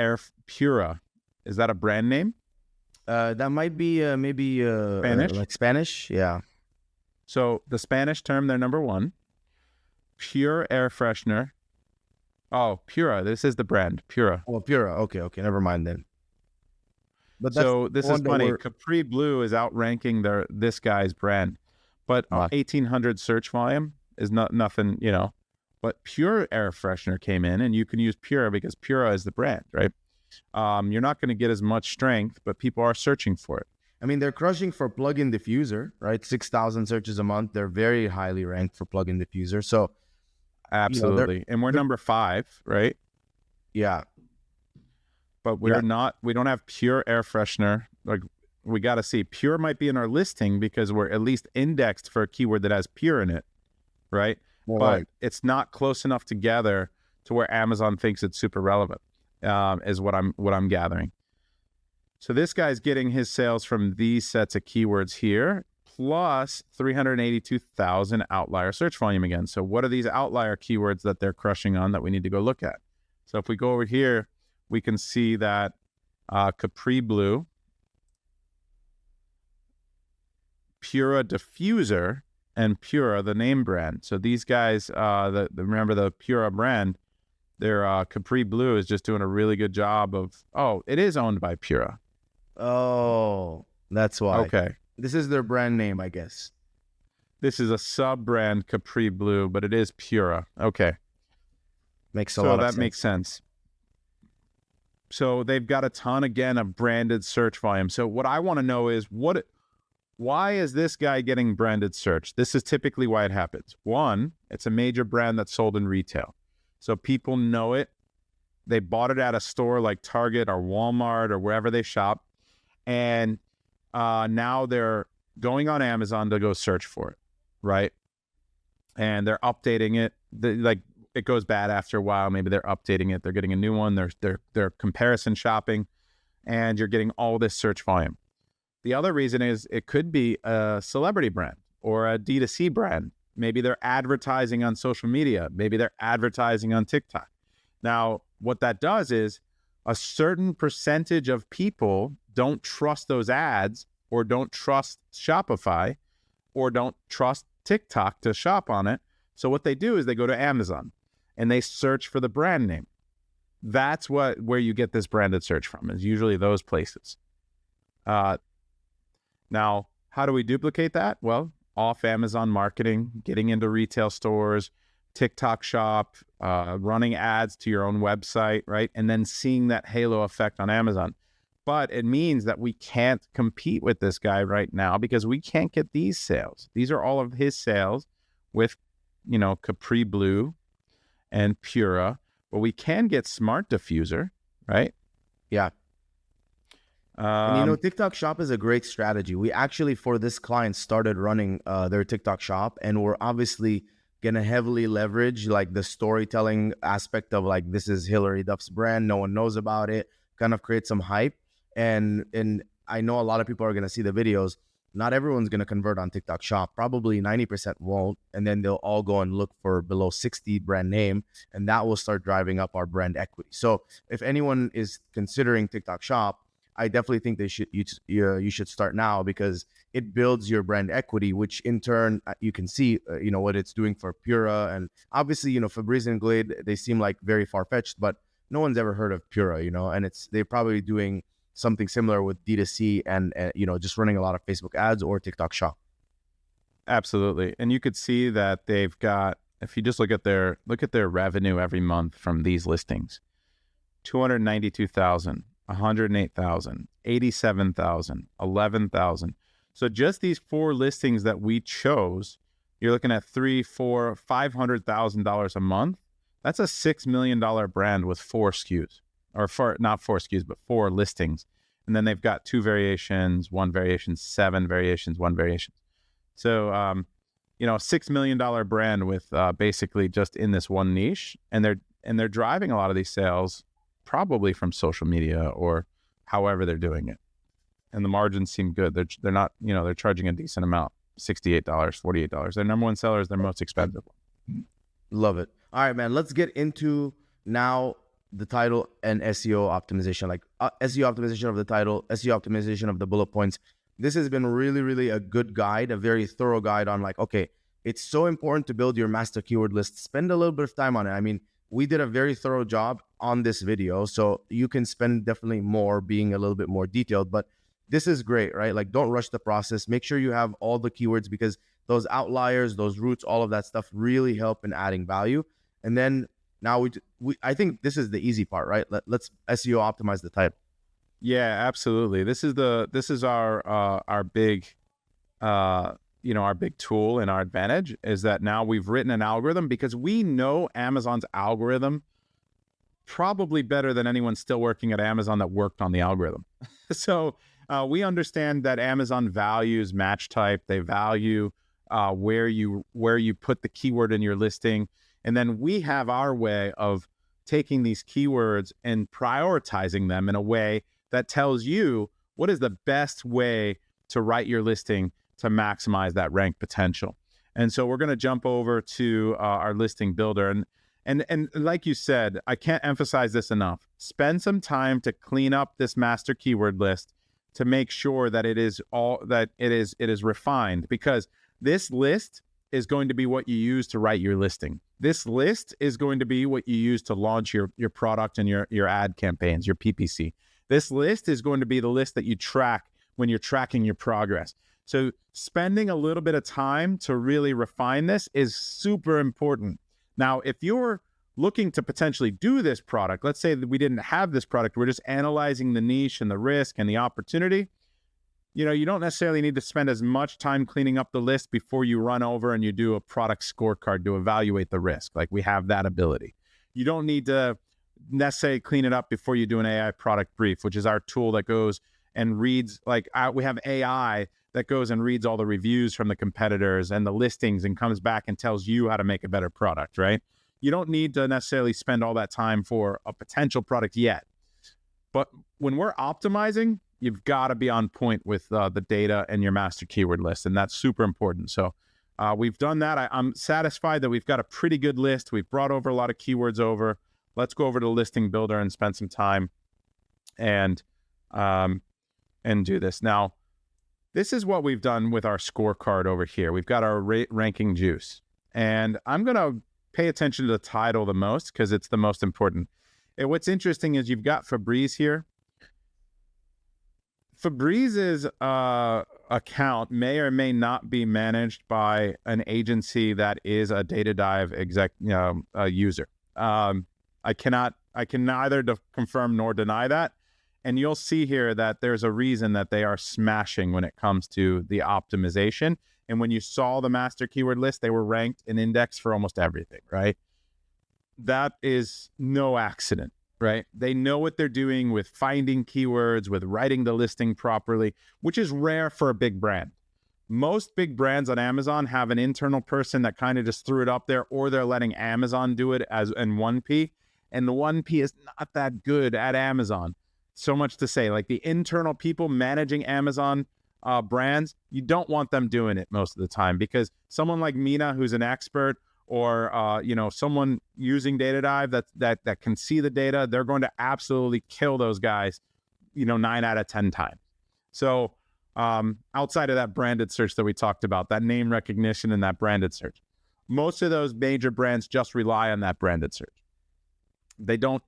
Is that a brand name? That might be maybe Spanish? Like Spanish, yeah. So the Spanish term, they're number one. Pure air freshener. Oh, Pura. This is the brand, Pura. Oh, Pura. Okay. Never mind then. But so this is funny. Capri Blue is outranking this guy's brand, but 1,800 search volume is nothing, But Pure air freshener came in, and you can use Pura because Pura is the brand, right? You're not going to get as much strength, but people are searching for it. I mean, they're crushing for plugin diffuser, right? 6,000 searches a month. They're very highly ranked for plugin diffuser. So, absolutely, and we're number 5, right? Yeah, but we're not. We don't have Pure air freshener. Like, we got to see. Pure might be in our listing because we're at least indexed for a keyword that has Pure in it, right? But it's not close enough together to where Amazon thinks it's super relevant. Is what I'm gathering. So this guy's getting his sales from these sets of keywords here, plus 382,000 outlier search volume again. So what are these outlier keywords that they're crushing on that we need to go look at? So if we go over here, we can see that Capri Blue, Pura Diffuser, and Pura, the name brand. So these guys, remember the Pura brand, their Capri Blue is just doing a really good job of, it is owned by Pura. Oh, that's why. Okay. This is their brand name, I guess. This is a sub-brand Capri Blue, but it is Pura. Okay. Makes a lot of sense. So that makes sense. So they've got a ton, again, of branded search volume. So what I want to know is, why is this guy getting branded search? This is typically why it happens. One, it's a major brand that's sold in retail. So people know it. They bought it at a store like Target or Walmart or wherever they shop. And now they're going on Amazon to go search for it, right? And they're updating it. It goes bad after a while. Maybe they're updating it. They're getting a new one. They're comparison shopping, and you're getting all this search volume. The other reason is it could be a celebrity brand or a D2C brand. Maybe they're advertising on social media. Maybe they're advertising on TikTok. Now, what that does is a certain percentage of people don't trust those ads, or don't trust Shopify, or don't trust TikTok to shop on it. So what they do is they go to Amazon and they search for the brand name. That's where you get this branded search from, is usually those places. Now, how do we duplicate that? Well, off Amazon marketing, getting into retail stores, TikTok shop, running ads to your own website, right? And then seeing that halo effect on Amazon. But it means that we can't compete with this guy right now because we can't get these sales. These are all of his sales with, Capri Blue and Pura. But we can get Smart Diffuser, right? Yeah. And TikTok shop is a great strategy. We actually, for this client, started running their TikTok shop, and we're obviously going to heavily leverage like the storytelling aspect of like, this is Hilary Duff's brand. No one knows about it. Kind of create some hype. And I know a lot of people are going to see the videos. Not everyone's going to convert on TikTok shop. Probably 90% won't. And then they'll all go and look for below 60 brand name, and that will start driving up our brand equity. So if anyone is considering TikTok shop, I definitely think you should start now, because it builds your brand equity, which in turn you can see what it's doing for Pura. And obviously Fabreeze and Glade, they seem like very far-fetched, but no one's ever heard of Pura, and they're probably doing something similar with D2C and just running a lot of Facebook ads or TikTok shop. Absolutely. And you could see that they've got, if you just look at their revenue every month from these listings, 292,000, 108,000, 87,000, 11,000. So just these 4 listings that we chose, you're looking at $300,000, $400,000, $500,000 a month. That's a $6 million brand with 4 SKUs, or not 4 SKUs, but 4 listings. And then they've got 2 variations, 1 variation, 7 variations, 1 variation. So, a $6 million brand with basically just in this one niche, and they're driving a lot of these sales probably from social media or however they're doing it. And the margins seem good. They're not, they're charging a decent amount, $68, $48. Their number one seller is their most expensive one. Love it. All right, man, let's get into now the title and SEO optimization, like SEO optimization of the title, SEO optimization of the bullet points. This has been really, really a good guide, a very thorough guide on like, okay, it's so important to build your master keyword list. Spend a little bit of time on it. I mean, we did a very thorough job on this video, so you can spend definitely more being a little bit more detailed, but this is great, right? Like, don't rush the process. Make sure you have all the keywords, because those outliers, those roots, all of that stuff really help in adding value. And then now I think this is the easy part, right? Let's SEO optimize the title. Yeah, absolutely. This is our big our big tool and our advantage is that now we've written an algorithm, because we know Amazon's algorithm probably better than anyone still working at Amazon that worked on the algorithm. So we understand that Amazon values match type. They value where you put the keyword in your listing. And then we have our way of taking these keywords and prioritizing them in a way that tells you what is the best way to write your listing to maximize that rank potential. And so we're going to jump over to our listing builder. And like you said, I can't emphasize this enough. Spend some time to clean up this master keyword list to make sure that it is refined, because this list is going to be what you use to write your listing. This list is going to be what you use to launch your product and your ad campaigns, your PPC. This list is going to be the list that you track when you're tracking your progress. So spending a little bit of time to really refine this is super important. Now, if you're looking to potentially do this product, let's say that we didn't have this product, we're just analyzing the niche and the risk and the opportunity, you don't necessarily need to spend as much time cleaning up the list before you run over and you do a product scorecard to evaluate the risk. Like, we have that ability. You don't need to necessarily clean it up before you do an AI product brief, which is our tool that goes and reads, we have AI that goes and reads all the reviews from the competitors and the listings and comes back and tells you how to make a better product, right? You don't need to necessarily spend all that time for a potential product yet. But when we're optimizing, you've got to be on point with the data and your master keyword list, and that's super important. So we've done that. I'm satisfied that we've got a pretty good list. We've brought over a lot of keywords over. Let's go over to the listing builder and spend some time and do this. Now, this is what we've done with our scorecard over here. We've got our ranking juice, and I'm going to pay attention to the title the most because it's the most important. And what's interesting is you've got Fabreeze here. Fabreeze's account may or may not be managed by an agency that is a DataDive user. I can neither confirm nor deny that. And you'll see here that there's a reason that they are smashing when it comes to the optimization. And when you saw the master keyword list, they were ranked and indexed for almost everything, right? That is no accident, right? They know what they're doing with finding keywords, with writing the listing properly, which is rare for a big brand. Most big brands on Amazon have an internal person that kind of just threw it up there, or they're letting Amazon do it as in 1P. And the 1P is not that good at Amazon. So much to say, like the internal people managing Amazon brands, you don't want them doing it most of the time, because someone like Mina, who's an expert, or someone using DataDive that can see the data, they're going to absolutely kill those guys, 9 out of 10 times. So outside of that branded search that we talked about, that name recognition and that branded search, most of those major brands just rely on that branded search. They don't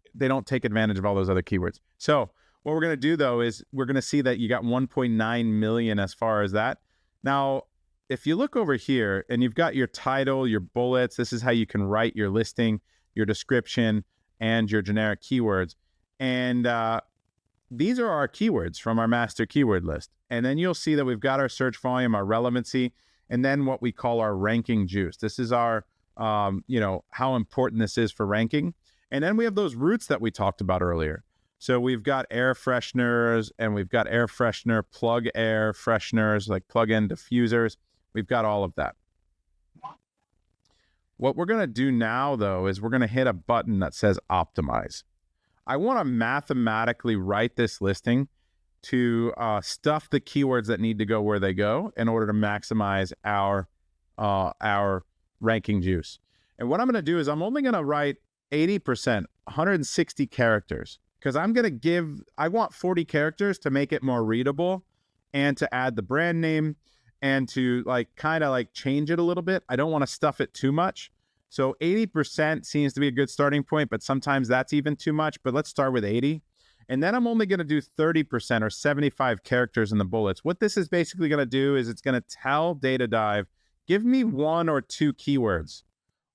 take advantage of all those other keywords. So what we're going to do, though, is we're going to see that you got 1.9 million as far as that. Now, if you look over here and you've got your title, your bullets, this is how you can write your listing, your description, and your generic keywords. And these are our keywords from our master keyword list. And then you'll see that we've got our search volume, our relevancy, and then what we call our ranking juice. This is our, how important this is for ranking. And then we have those roots that we talked about earlier. So we've got air fresheners, and we've got air freshener, plug air fresheners, like plug-in diffusers. We've got all of that. What we're going to do now, though, is we're going to hit a button that says optimize. I want to mathematically write this listing to stuff the keywords that need to go where they go in order to maximize our ranking juice. And what I'm going to do is I'm only going to write 80%, 160 characters, because I want 40 characters to make it more readable and to add the brand name and to kind of change it a little bit. I don't want to stuff it too much. So 80% seems to be a good starting point, but sometimes that's even too much. But let's start with 80. And then I'm only going to do 30% or 75 characters in the bullets. What this is basically going to do is it's going to tell DataDive, give me 1 or 2 keywords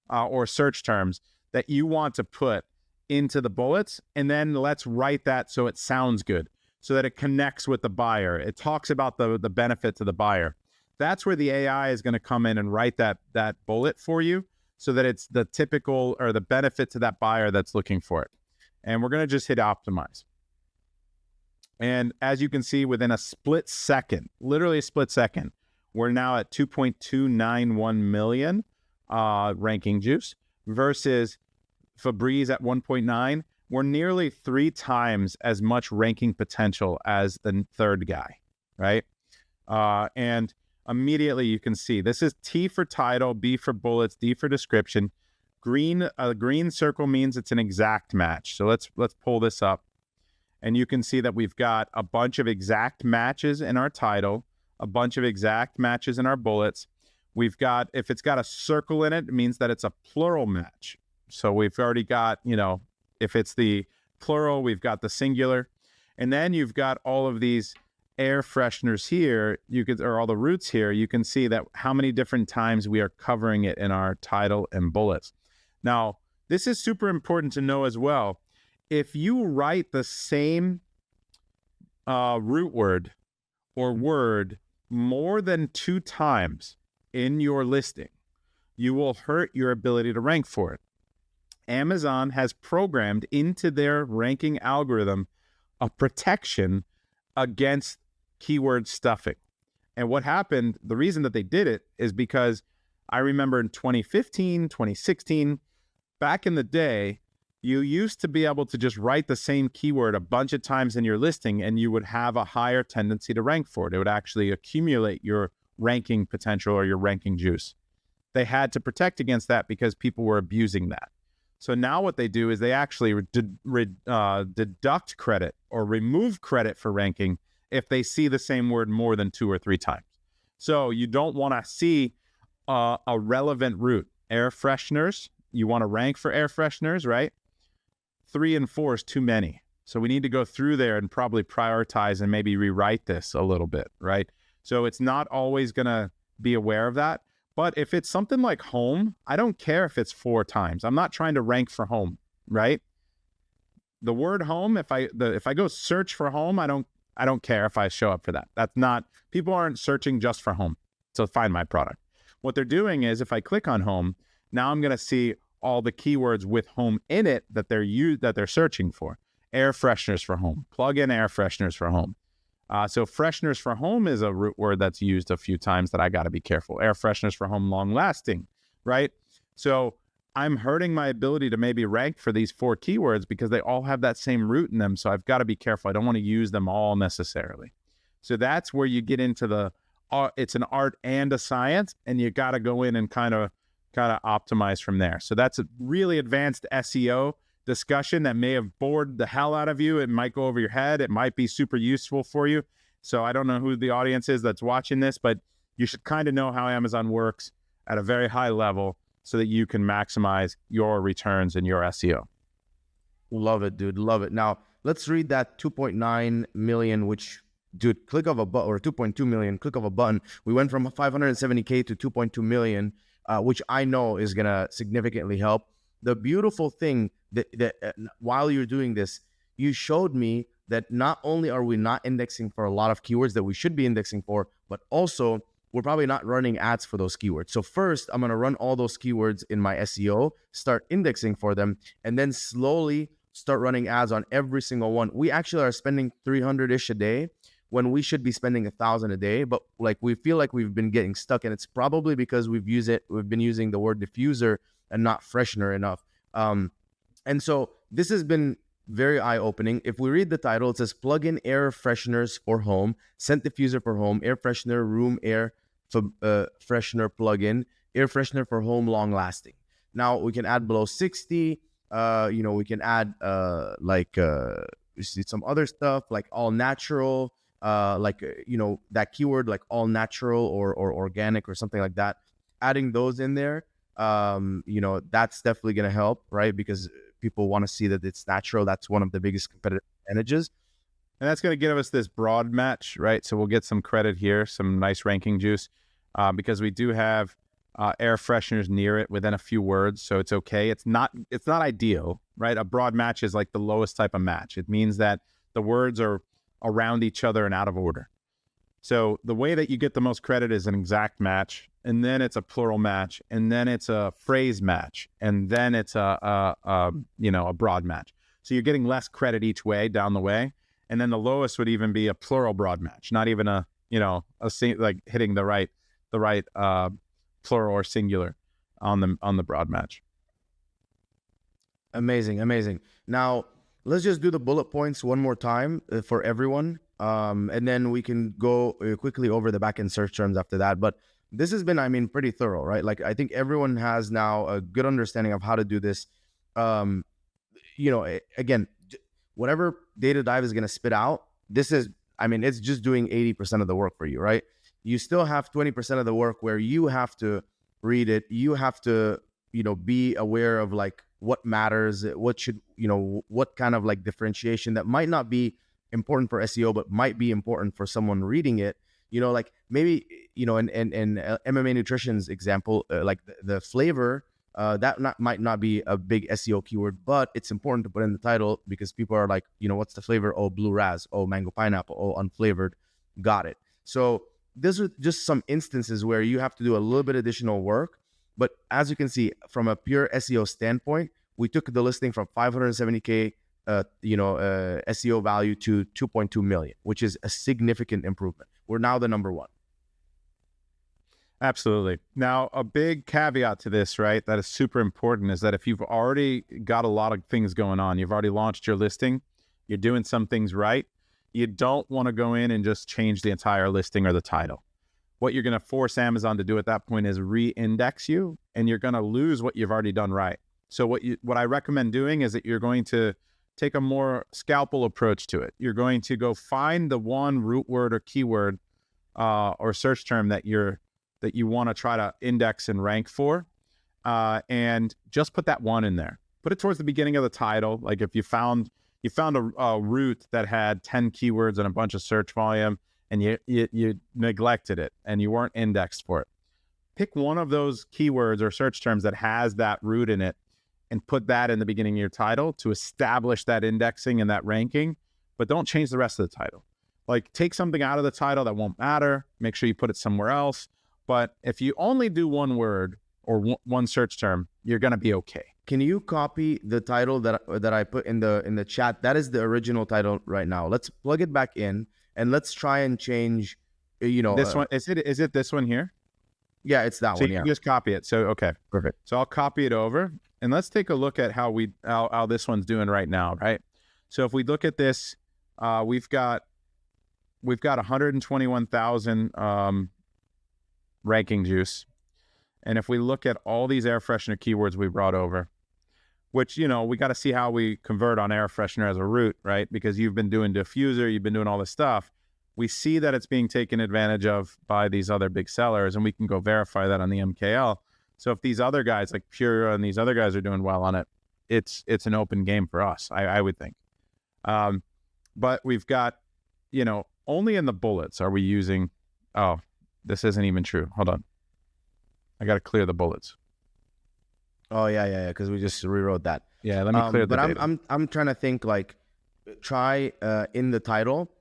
or search terms that you want to put into the bullets, and then let's write that so it sounds good, so that it connects with the buyer. It talks about the benefit to the buyer. That's where the AI is going to come in and write that bullet for you, so that it's the typical or the benefit to that buyer that's looking for it. And we're going to just hit optimize. And as you can see, within a split second, literally a split second, we're now at 2.291 million ranking juice versus Fabreeze at 1.9. We're nearly 3 times as much ranking potential as the third guy, right? And immediately you can see this is T for title, B for bullets, D for description. A green circle means it's an exact match. So let's pull this up. And you can see that we've got a bunch of exact matches in our title, a bunch of exact matches in our bullets. We've got, if it's got a circle in it, it means that it's a plural match. So we've already got, if it's the plural, we've got the singular. And then you've got all of these air fresheners here, or all the roots here. You can see that how many different times we are covering it in our title and bullets. Now, this is super important to know as well. If you write the same root word or word more than 2 times in your listing, you will hurt your ability to rank for it. Amazon has programmed into their ranking algorithm a protection against keyword stuffing. And what happened, the reason that they did it is because I remember in 2015, 2016, back in the day, you used to be able to just write the same keyword a bunch of times in your listing and you would have a higher tendency to rank for it. It would actually accumulate your ranking potential or your ranking juice. They had to protect against that because people were abusing that. So now what they do is they actually deduct credit or remove credit for ranking if they see the same word more than 2 or 3 times. So you don't want to see a relevant root. Air fresheners, you want to rank for air fresheners, right? 3 and 4 is too many. So we need to go through there and probably prioritize and maybe rewrite this a little bit, right? So it's not always going to be aware of that. But if it's something like home, I don't care if it's 4 times. I'm not trying to rank for home, right? The word home, if I go search for home, I don't care if I show up for that. That's not, people aren't searching just for home to find my product. What they're doing is if I click on home, now I'm going to see all the keywords with home in it that they're searching for. Air fresheners for home, plug-in air fresheners for home. So fresheners for home is a root word that's used a few times that I got to be careful. Air fresheners for home, long lasting, right? So I'm hurting my ability to maybe rank for these 4 keywords because they all have that same root in them. So I've got to be careful. I don't want to use them all necessarily. So that's where you get into it's an art and a science, and you got to go in and kind of optimize from there. So that's a really advanced SEO discussion that may have bored the hell out of you. It might go over your head. It might be super useful for you. So I don't know who the audience is that's watching this, but you should kind of know how Amazon works at a very high level so that you can maximize your returns in your SEO. Love it, dude. Love it. Now, let's read that 2.9 million, which, dude, click of a button, or 2.2 million, click of a button. We went from 570K to 2.2 million. Which I know is going to significantly help. The beautiful thing that while you're doing this, you showed me that not only are we not indexing for a lot of keywords that we should be indexing for, but also we're probably not running ads for those keywords. So first, I'm going to run all those keywords in my SEO, start indexing for them, and then slowly start running ads on every single one. We actually are spending 300-ish a day when we should be spending 1,000 a day, but like we feel like we've been getting stuck, and it's probably because we've been using the word diffuser and not freshener enough. And so this has been very eye-opening. If we read the title, it says plug-in air fresheners for home, scent diffuser for home, air freshener, room air freshener plugin, air freshener for home, long-lasting. Now we can add below 60. We can add some other stuff like all natural. That keyword like all natural or organic or something like that, adding those in there, that's definitely going to help, right? Because people want to see that it's natural. That's one of the biggest competitive advantages. And that's going to give us this broad match, right? So we'll get some credit here, some nice ranking juice, because we do have air fresheners near it within a few words. So it's okay. It's not ideal, right? A broad match is like the lowest type of match. It means that the words are around each other and out of order. So the way that you get the most credit is an exact match, and then it's a plural match, and then it's a phrase match, and then it's a broad match. So you're getting less credit each way down the way, and then the lowest would even be a plural broad match, not even like hitting the right plural or singular on the broad match. Amazing. Now, let's just do the bullet points one more time for everyone. And then we can go quickly over the backend search terms after that. But this has been, I mean, pretty thorough, right? Like, I think everyone has now a good understanding of how to do this. Again, whatever DataDive is going to spit out, this is, I mean, it's just doing 80% of the work for you, right? You still have 20% of the work where you have to read it. You have to, be aware of like what matters, what should, what kind of like differentiation that might not be important for SEO, but might be important for someone reading it. Like maybe, in MMA Nutrition's example, like the flavor, might not be a big SEO keyword, but it's important to put in the title because people are like, what's the flavor? Oh, blue raz. Oh, mango pineapple. Oh, unflavored. Got it. So these are just some instances where you have to do a little bit additional work. But as you can see, from a pure SEO standpoint, we took the listing from 570K, SEO value to 2.2 million, which is a significant improvement. We're now the number one. Absolutely. Now, a big caveat to this, right, that is super important is that if you've already got a lot of things going on, you've already launched your listing, you're doing some things right, you don't want to go in and just change the entire listing or the title. What you're going to force Amazon to do at that point is re-index you, and you're going to lose what you've already done right. So what I recommend doing is that you're going to take a more scalpel approach to it. You're going to go find the one root word or keyword or search term that you want to try to index and rank for, and just put that one in there. Put it towards the beginning of the title. Like if you found a root that had 10 keywords and a bunch of search volume, and you neglected it and you weren't indexed for it, pick one of those keywords or search terms that has that root in it and put that in the beginning of your title to establish that indexing and that ranking, but don't change the rest of the title. Like take something out of the title that won't matter, make sure you put it somewhere else. But if you only do one word or one search term, you're going to be okay. Can you copy the title that I put in the chat? That is the original title right now. Let's plug it back in and let's try and change, this one. Is it this one here? Yeah, it's that so one. You yeah. can just copy it. So, okay. Perfect. So I'll copy it over and let's take a look at how this one's doing right now, right? So if we look at this, we've got 121,000 ranking juice. And if we look at all these air freshener keywords we brought over, which, we got to see how we convert on air freshener as a root, right? Because you've been doing diffuser, you've been doing all this stuff. We see that it's being taken advantage of by these other big sellers, and we can go verify that on the MKL. So if these other guys like Pura and these other guys are doing well on it, it's an open game for us, I would think. But we've got, only in the bullets are we using, oh, this isn't even true. Hold on. I got to clear the bullets. Oh yeah. Because we just rewrote that. Yeah, let me clear the data. But I'm trying to think like, try in the title,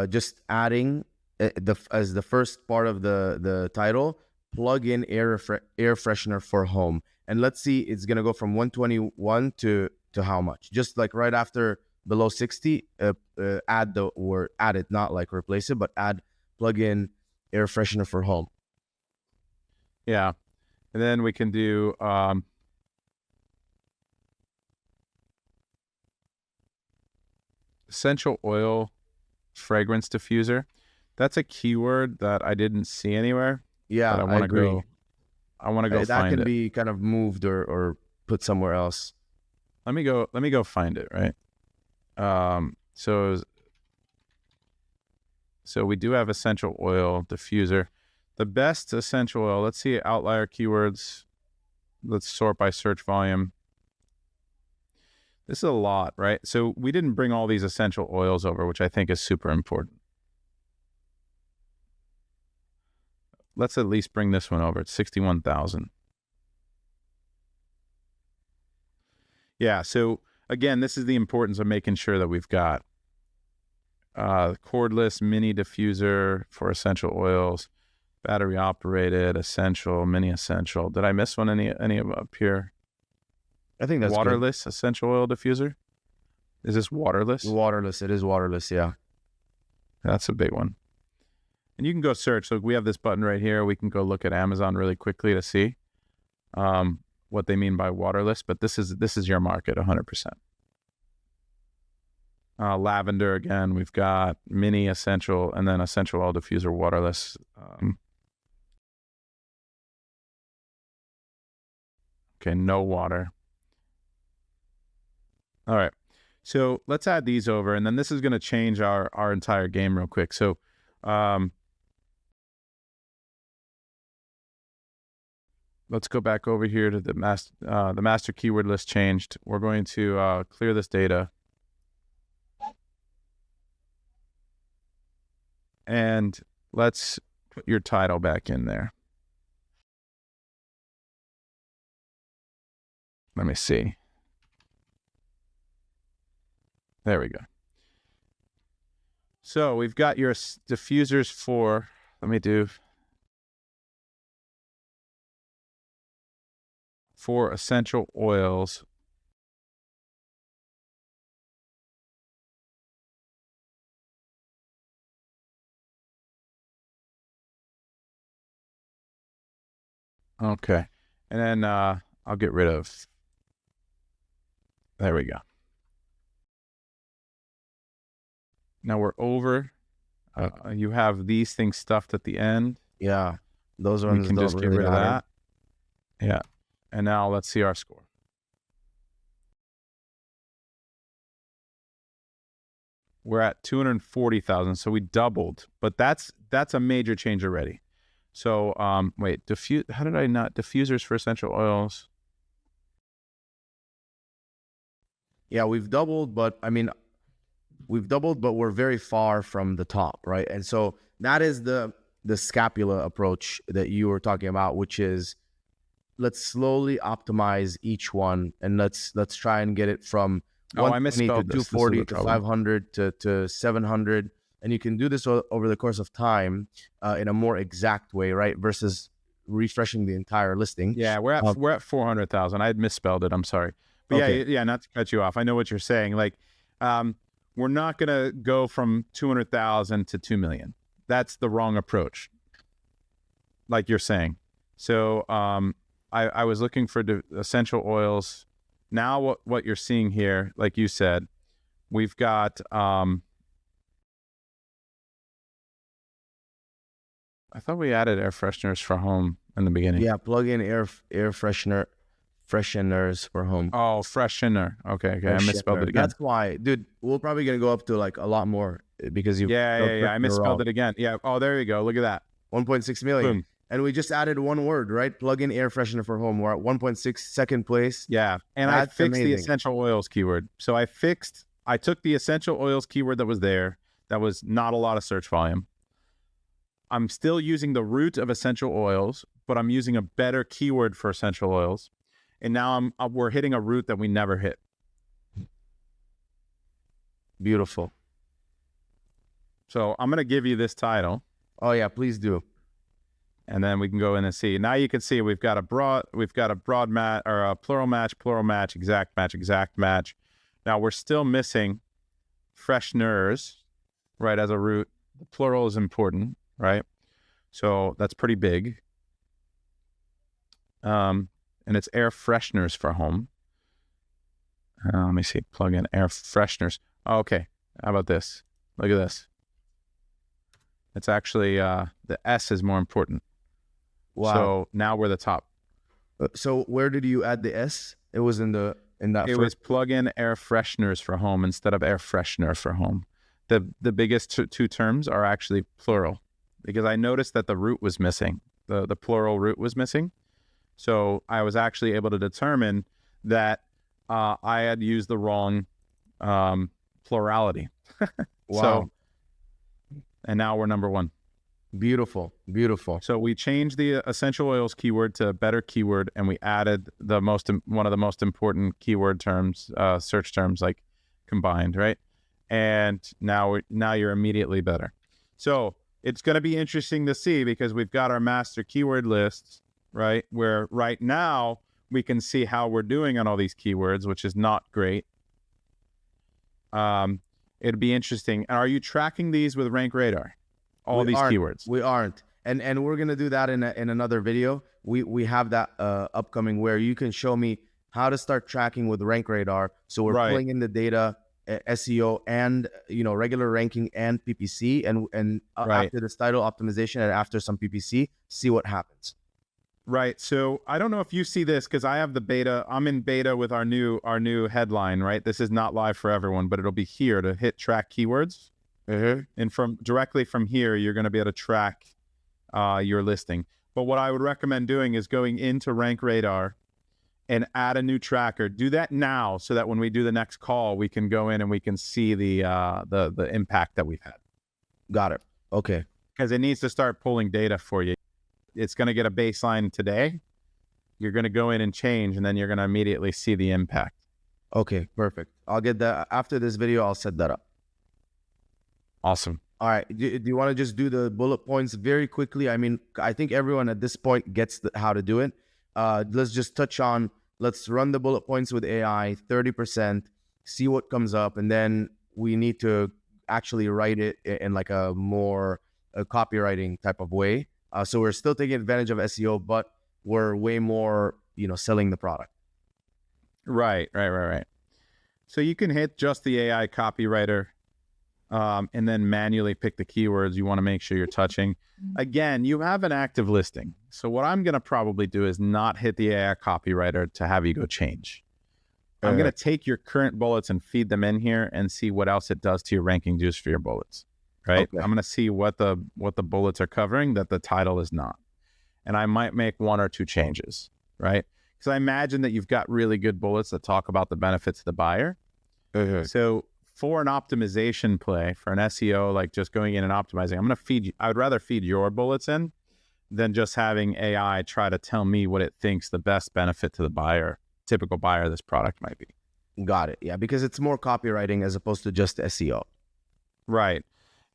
just adding as the first part of the title, plug in air freshener for home, and let's see it's gonna go from 121 to how much? Just like right after below 60, add the word, add it, not like replace it, but add plug in air freshener for home. Yeah. And then we can do essential oil fragrance diffuser. That's a keyword that I didn't see anywhere. Yeah, I want to go. I want to go find it. That can be kind of moved or put somewhere else. Let me go find it. Right. So we do have essential oil diffuser. The best essential oil. Let's see outlier keywords. Let's sort by search volume. This is a lot, right? So we didn't bring all these essential oils over, which I think is super important. Let's at least bring this one over. It's 61,000. Yeah, so again, this is the importance of making sure that we've got cordless mini diffuser for essential oils, battery operated, essential, mini essential. Did I miss one? Any of up here? I think that's waterless good. Essential oil diffuser. Is this waterless? Waterless. It is waterless. Yeah. That's a big one. And you can go search. Look, we have this button right here. We can go look at Amazon really quickly to see what they mean by waterless. But this is your market, 100%. Lavender again. We've got mini essential and then essential oil diffuser waterless. Okay, no water. All right. So let's add these over, and then this is going to change our entire game real quick. So let's go back over here to the master keyword list changed. We're going to clear this data. And let's put your title back in there. Let me see. There we go. So we've got your diffusers for, let me do, for essential oils. Okay. And then I'll get rid of, there we go. Now we're over. You have these things stuffed at the end. Yeah, those ones we can just get rid of that. Yeah. And now let's see our score. We're at 240,000, so we doubled, but that's a major change already. So wait, how did I not diffusers for essential oils? Yeah, we've doubled, but I mean, we're very far from the top, right? And so that is the scapula approach that you were talking about, which is let's slowly optimize each one, and let's try and get it from 120 to 240 to 500 to 700, and you can do this over the course of time in a more exact way, right? Versus refreshing the entire listing. Yeah, we're at 400,000. I had misspelled it. I'm sorry, but okay. yeah, not to cut you off. I know what you're saying. Like, we're not gonna go from 200,000 to 2 million. That's the wrong approach. Like you're saying. So I was looking for essential oils. Now what you're seeing here, like you said, we've got I thought we added air fresheners for home in the beginning. Yeah, plug in air fresheners for home. Oh, freshener. Okay. I misspelled it again. That's why, dude. We're probably gonna go up to like a lot more because you. Yeah. I misspelled it again. Yeah. Oh, there you go. Look at that. 1.6 million. Boom. And we just added one word, right? Plug in air freshener for home. We're at 1.6, second place. Yeah. And I fixed the essential oils keyword. So I took the essential oils keyword that was there. That was not a lot of search volume. I'm still using the root of essential oils, but I'm using a better keyword for essential oils. And now we're hitting a root that we never hit. Beautiful. So I'm going to give you this title. Oh yeah, please do. And then we can go in and see. Now you can see we've got a broad match, or a plural match, exact match. Now we're still missing fresheners, right, as a root. The plural is important, right? So that's pretty big. And it's air fresheners for home. Let me see, plug in air fresheners. Oh, okay, how about this? Look at this. It's actually, the S is more important. Wow. So now we're the top. So where did you add the S? It was in that. It was plug in air fresheners for home instead of air freshener for home. The biggest two terms are actually plural, because I noticed that the root was missing. The plural root was missing. So I was actually able to determine that I had used the wrong plurality. Wow. So, and now we're number one. Beautiful. So we changed the essential oils keyword to a better keyword, and we added one of the most important keyword terms, search terms, like combined, right? And now you're immediately better. So it's going to be interesting to see, because we've got our master keyword lists, right? Where right now we can see how we're doing on all these keywords, which is not great. It'd be interesting. Are you tracking these with Rank Radar? All these keywords? We aren't. And we're going to do that in another video. We have that upcoming, where you can show me how to start tracking with Rank Radar. So we're pulling in the data, SEO, and regular ranking and PPC, and after this title optimization and after some PPC, see what happens. Right. So I don't know if you see this because I have the beta. I'm in beta with our new headline, right? This is not live for everyone, but it'll be here to hit track keywords. And from directly from here, you're going to be able to track your listing. But what I would recommend doing is going into Rank Radar and add a new tracker. Do that now so that when we do the next call, we can go in and we can see the impact that we've had. Got it. Okay. Because it needs to start pulling data for you. It's going to get a baseline today. You're going to go in and change, and then you're going to immediately see the impact. Okay, perfect. I'll get that after this video. I'll set that up. Awesome. All right. Do you want to just do the bullet points very quickly? I mean, I think everyone at this point gets how to do it. Let's just touch on, let's run the bullet points with AI, 30%, see what comes up, and then we need to actually write it in like a more copywriting type of way. So we're still taking advantage of SEO, but we're way more, selling the product. Right. So you can hit just the AI copywriter and then manually pick the keywords you want to make sure you're touching. Again, you have an active listing. So what I'm going to probably do is not hit the AI copywriter to have you go change. I'm going to take your current bullets and feed them in here and see what else it does to your ranking juice for your bullets. Right. Okay. I'm going to see what the bullets are covering that the title is not. And I might make one or two changes. Right. Because I imagine that you've got really good bullets that talk about the benefits to the buyer. So for an optimization play, for an SEO, like just going in and optimizing, I'm going to feed you. I would rather feed your bullets in than just having AI try to tell me what it thinks the best benefit to the buyer, typical buyer of this product might be. Got it. Yeah, because it's more copywriting as opposed to just SEO. Right.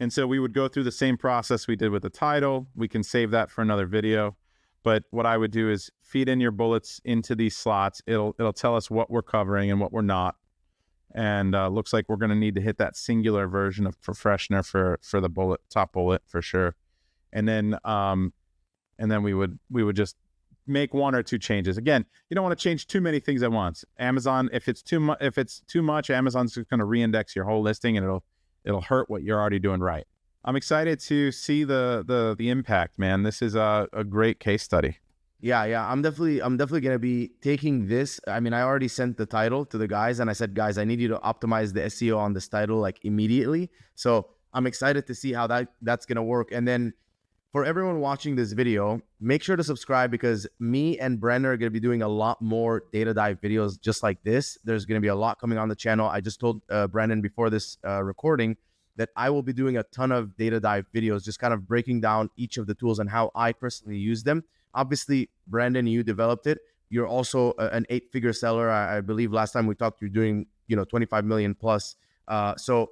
And so we would go through the same process we did with the title. We can save that for another video. But what I would do is feed in your bullets into these slots. It'll tell us what we're covering and what we're not. And looks like we're going to need to hit that singular version of Freshener for the top bullet for sure. And then we would just make one or two changes. Again, you don't want to change too many things at once. Amazon, if it's too much, Amazon's just going to reindex your whole listing, and it'll hurt what you're already doing right. I'm excited to see the impact, man. This is a great case study. Yeah. I'm definitely going to be taking this. I mean, I already sent the title to the guys and I said, guys, I need you to optimize the SEO on this title like immediately. So I'm excited to see how that's going to work. And then for everyone watching this video, make sure to subscribe because me and Brandon are going to be doing a lot more DataDive videos just like this. There's going to be a lot coming on the channel. I just told Brandon before this recording that I will be doing a ton of DataDive videos, just kind of breaking down each of the tools and how I personally use them. Obviously, Brandon, you developed it. You're also an 8-figure seller. I believe last time we talked, you're doing 25 million plus. So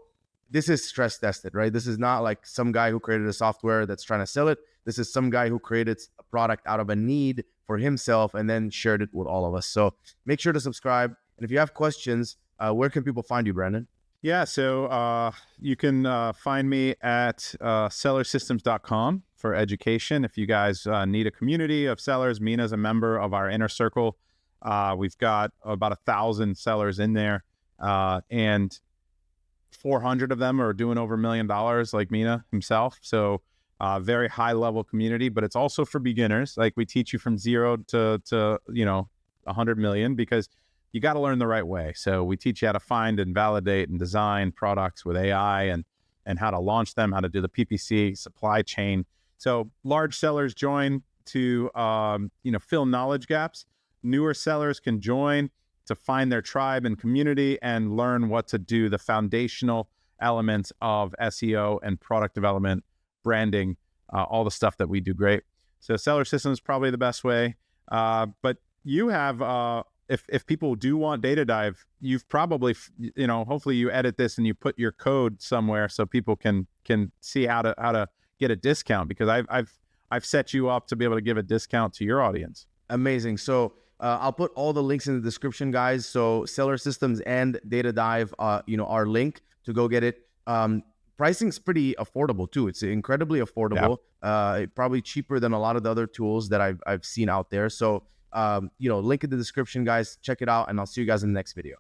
this is stress tested, right? This is not like some guy who created a software that's trying to sell it. This is some guy who created a product out of a need for himself and then shared it with all of us. So make sure to subscribe. And if you have questions, where can people find you, Brandon? Yeah, so you can find me at sellersystems.com for education. If you guys need a community of sellers, Mina's a member of our inner circle. We've got about 1,000 sellers in there, and 400 of them are doing over $1 million like Mina himself. So very high level community, but it's also for beginners. Like we teach you from 0 to 100 million because you got to learn the right way. So we teach you how to find and validate and design products with AI and how to launch them, how to do the PPC, supply chain. So large sellers join to fill knowledge gaps. Newer sellers can join to find their tribe and community and learn what to do, the foundational elements of SEO and product development, branding, all the stuff that we do great. So Seller Systems is probably the best way. But you have, if people do want DataDive, you've probably, hopefully you edit this and you put your code somewhere so people can see how to get a discount, because I've set you up to be able to give a discount to your audience. Amazing. So I'll put all the links in the description, guys. So Seller Systems and DataDive, are linked to go get it. Pricing's pretty affordable too. It's incredibly affordable. Yeah. Probably cheaper than a lot of the other tools that I've seen out there. So, link in the description, guys. Check it out, and I'll see you guys in the next video.